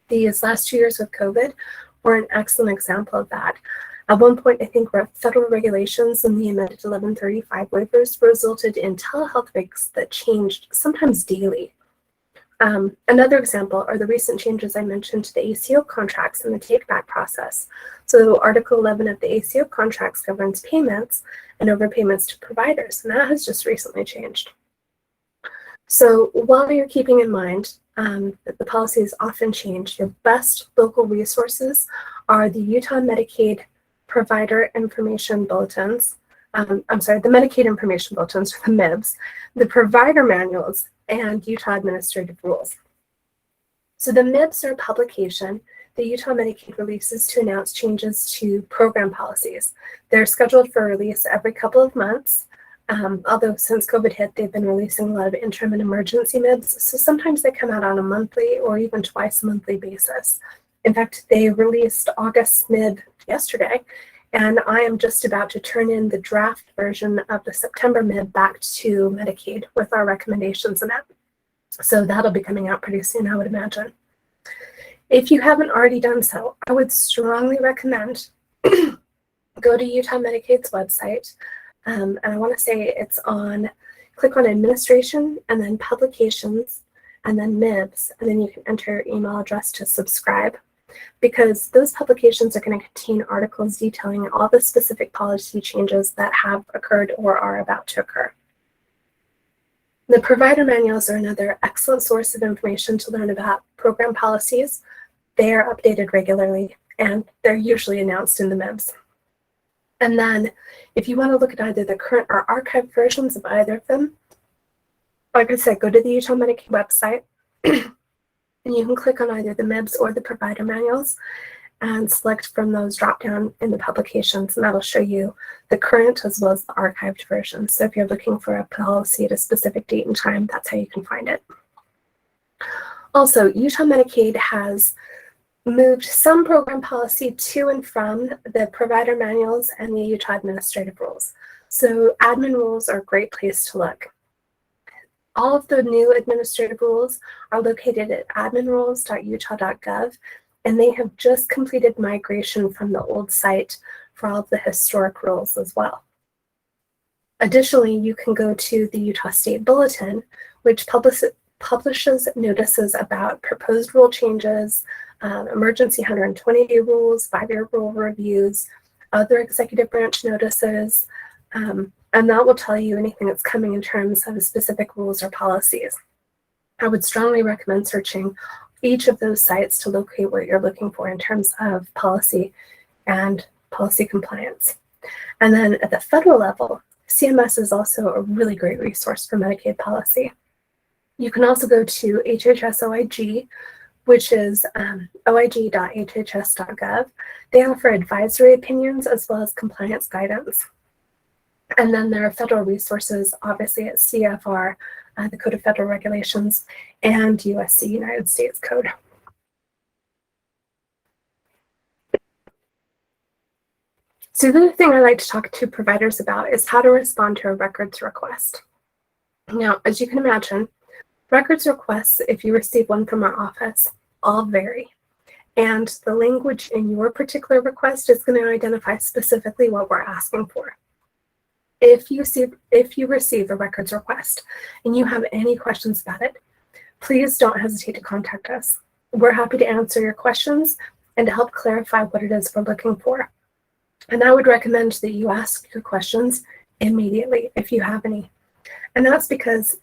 These last 2 years with COVID were an excellent example of that. At one point, I think federal regulations and the amended 1135 waivers resulted in telehealth regs that changed sometimes daily. Another example are the recent changes I mentioned to the ACO contracts and the take-back process. So Article 11 of the ACO contracts governs payments and overpayments to providers, and that has just recently changed. So while you're keeping in mind that the policies often change, your best local resources are the Utah Medicaid Provider Information Bulletins, the Medicaid Information Bulletins, or the MIBs, the provider manuals, and Utah Administrative Rules. So the MIBs are a publication that Utah Medicaid releases to announce changes to program policies. They're scheduled for release every couple of months, although since COVID hit, they've been releasing a lot of interim and emergency MIBs, so sometimes they come out on a monthly or even twice a monthly basis. In fact, they released August MIB yesterday, and I am just about to turn in the draft version of the September MIB back to Medicaid with our recommendations in it. So that'll be coming out pretty soon, I would imagine. If you haven't already done so, I would strongly recommend go to Utah Medicaid's website. And I want to say it's click on Administration and then Publications and then MIBs, and then you can enter your email address to subscribe, because those publications are going to contain articles detailing all the specific policy changes that have occurred or are about to occur. The provider manuals are another excellent source of information to learn about program policies. They are updated regularly, and they're usually announced in the MIBs. And then if you want to look at either the current or archived versions of either of them, like I said, go to the Utah Medicaid website, and you can click on either the MIBs or the provider manuals and select from those drop down in the publications, and that'll show you the current as well as the archived version. So if you're looking for a policy at a specific date and time, that's how you can find it. Also, Utah Medicaid has moved some program policy to and from the provider manuals and the Utah Administrative Rules. So admin rules are a great place to look. All of the new administrative rules are located at adminrules.utah.gov, and they have just completed migration from the old site for all of the historic rules as well. Additionally, you can go to the Utah State Bulletin, which publishes notices about proposed rule changes, emergency 120-day rules, 5-year rule reviews, other executive branch notices, and that will tell you anything that's coming in terms of specific rules or policies. I would strongly recommend searching each of those sites to locate what you're looking for in terms of policy and policy compliance. And then at the federal level, CMS is also a really great resource for Medicaid policy. You can also go to HHS OIG, which is oig.hhs.gov. They offer advisory opinions as well as compliance guidance. And then there are federal resources, obviously at CFR, the Code of Federal Regulations, and USC, United States Code. So the other thing I like to talk to providers about is how to respond to a records request. Now, as you can imagine, records requests, if you receive one from our office, all vary. And the language in your particular request is going to identify specifically what we're asking for. If you receive a records request and you have any questions about it, please don't hesitate to contact us. We're happy to answer your questions and to help clarify what it is we're looking for. And I would recommend that you ask your questions immediately if you have any. And that's because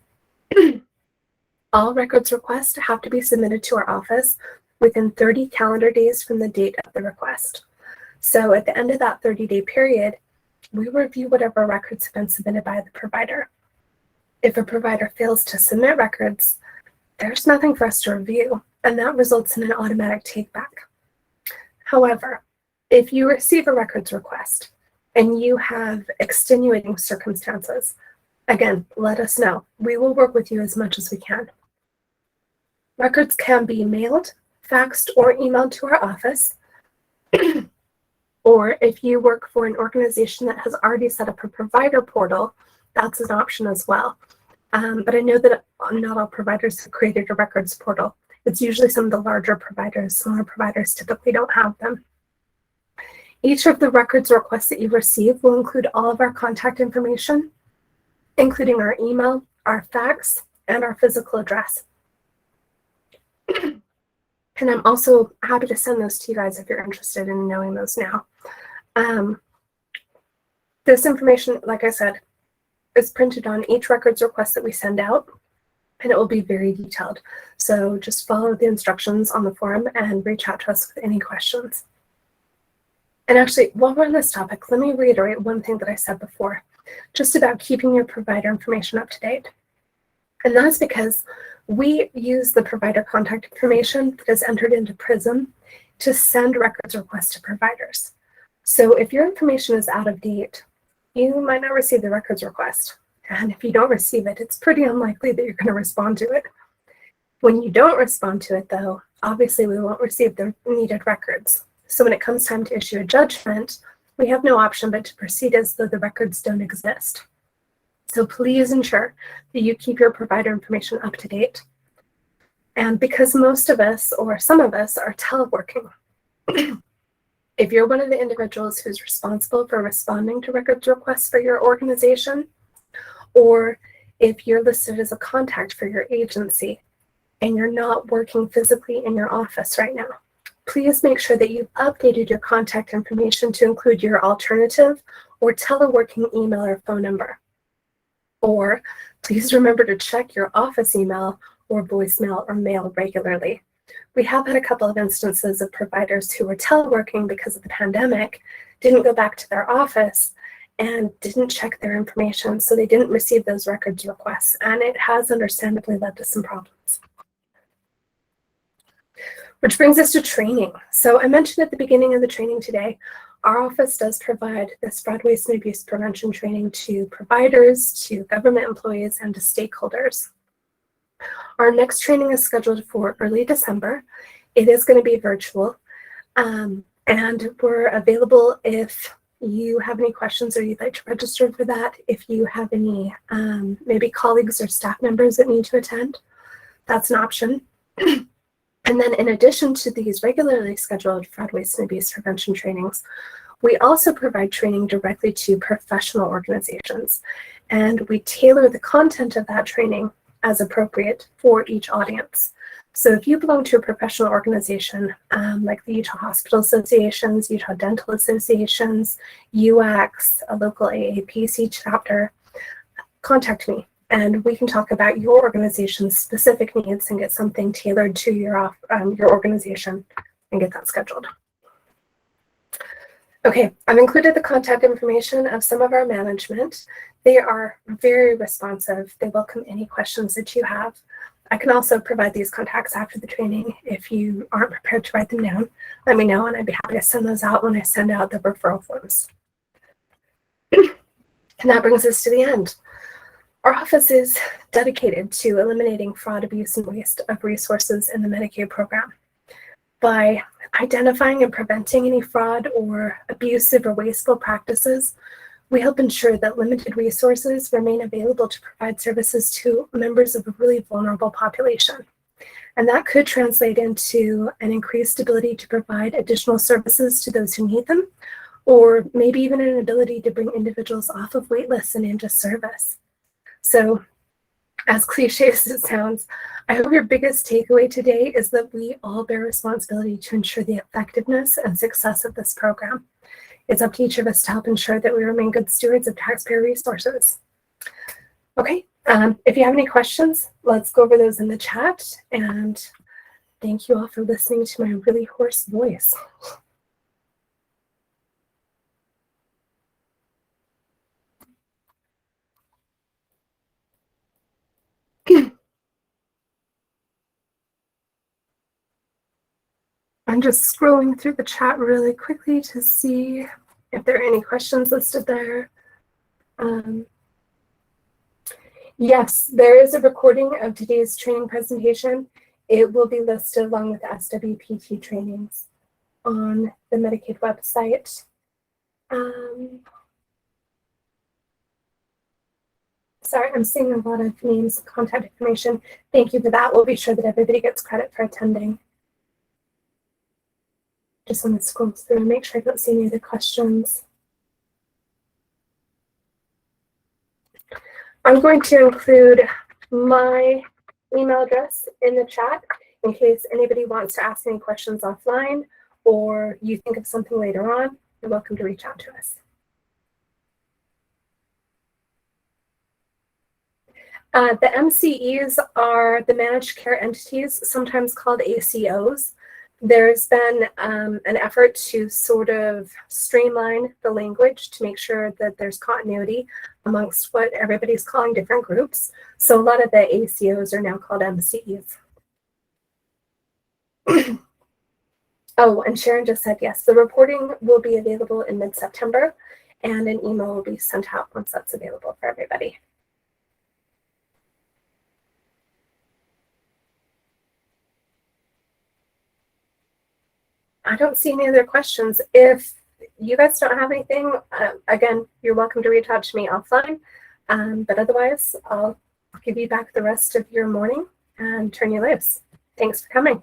all records requests have to be submitted to our office within 30 calendar days from the date of the request. So at the end of that 30-day period, we review whatever records have been submitted by the provider. If a provider fails to submit records, there's nothing for us to review, and that results in an automatic take-back. However, if you receive a records request and you have extenuating circumstances, again, let us know. We will work with you as much as we can. Records can be mailed, faxed, or emailed to our office. Or if you work for an organization that has already set up a provider portal, that's an option as well. But I know that not all providers have created a records portal. It's usually some of the larger providers. Smaller providers typically don't have them. Each of the records requests that you receive will include all of our contact information, including our email, our fax, and our physical address. And I'm also happy to send those to you guys if you're interested in knowing those now. This information, like I said, is printed on each records request that we send out, and it will be very detailed. So just follow the instructions on the form and reach out to us with any questions. And actually, while we're on this topic, let me reiterate one thing that I said before, just about keeping your provider information up to date. And that's because we use the provider contact information that is entered into PRISM to send records requests to providers. So if your information is out of date, you might not receive the records request. And if you don't receive it, it's pretty unlikely that you're going to respond to it. When you don't respond to it, though, obviously we won't receive the needed records. So when it comes time to issue a judgment, we have no option but to proceed as though the records don't exist. So please ensure that you keep your provider information up to date. And because most of us, or some of us, are teleworking, if you're one of the individuals who's responsible for responding to records requests for your organization, or if you're listed as a contact for your agency and you're not working physically in your office right now, please make sure that you've updated your contact information to include your alternative or teleworking email or phone number. Or please remember to check your office email or voicemail or mail regularly. We have had a couple of instances of providers who were teleworking because of the pandemic, didn't go back to their office, and didn't check their information, so they didn't receive those records requests, and it has understandably led to some problems. Which brings us to training. So I mentioned at the beginning of the training today, our office does provide this fraud, waste, and abuse prevention training to providers, to government employees, and to stakeholders. Our next training is scheduled for early December. It is going to be virtual, and we're available if you have any questions or you'd like to register for that. If you have any maybe colleagues or staff members that need to attend, that's an option. And then in addition to these regularly scheduled fraud, waste, and abuse prevention trainings, we also provide training directly to professional organizations. And we tailor the content of that training as appropriate for each audience. So if you belong to a professional organization like the Utah Hospital Associations, Utah Dental Associations, UX, a local AAPC chapter, contact me. And we can talk about your organization's specific needs and get something tailored to your organization and get that scheduled. Okay, I've included the contact information of some of our management. They are very responsive. They welcome any questions that you have. I can also provide these contacts after the training. If you aren't prepared to write them down, let me know, and I'd be happy to send those out when I send out the referral forms. And that brings us to the end. Our office is dedicated to eliminating fraud, abuse, and waste of resources in the Medicaid program. By identifying and preventing any fraud or abusive or wasteful practices, we help ensure that limited resources remain available to provide services to members of a really vulnerable population. And that could translate into an increased ability to provide additional services to those who need them, or maybe even an ability to bring individuals off of wait lists and into service. So, as cliche as it sounds, I hope your biggest takeaway today is that we all bear responsibility to ensure the effectiveness and success of this program. It's up to each of us to help ensure that we remain good stewards of taxpayer resources. Okay, if you have any questions, let's go over those in the chat. And thank you all for listening to my really hoarse voice. I'm just scrolling through the chat really quickly to see if there are any questions listed there. Yes, there is a recording of today's training presentation. It will be listed along with SWPT trainings on the Medicaid website. Sorry, I'm seeing a lot of names and contact information. Thank you for that. We'll be sure that everybody gets credit for attending. Just want to scroll through and make sure I don't see any other questions. I'm going to include my email address in the chat in case anybody wants to ask any questions offline or you think of something later on. You're welcome to reach out to us. The MCEs are the managed care entities, sometimes called ACOs. There's been an effort to sort of streamline the language to make sure that there's continuity amongst what everybody's calling different groups. So a lot of the ACOs are now called MCEs. Oh, and Sharon just said, yes, the reporting will be available in mid-September and an email will be sent out once that's available for everybody. I don't see any other questions. If you guys don't have anything, again, you're welcome to reach out to me offline. But otherwise, I'll give you back the rest of your morning and turn you loose. Thanks for coming.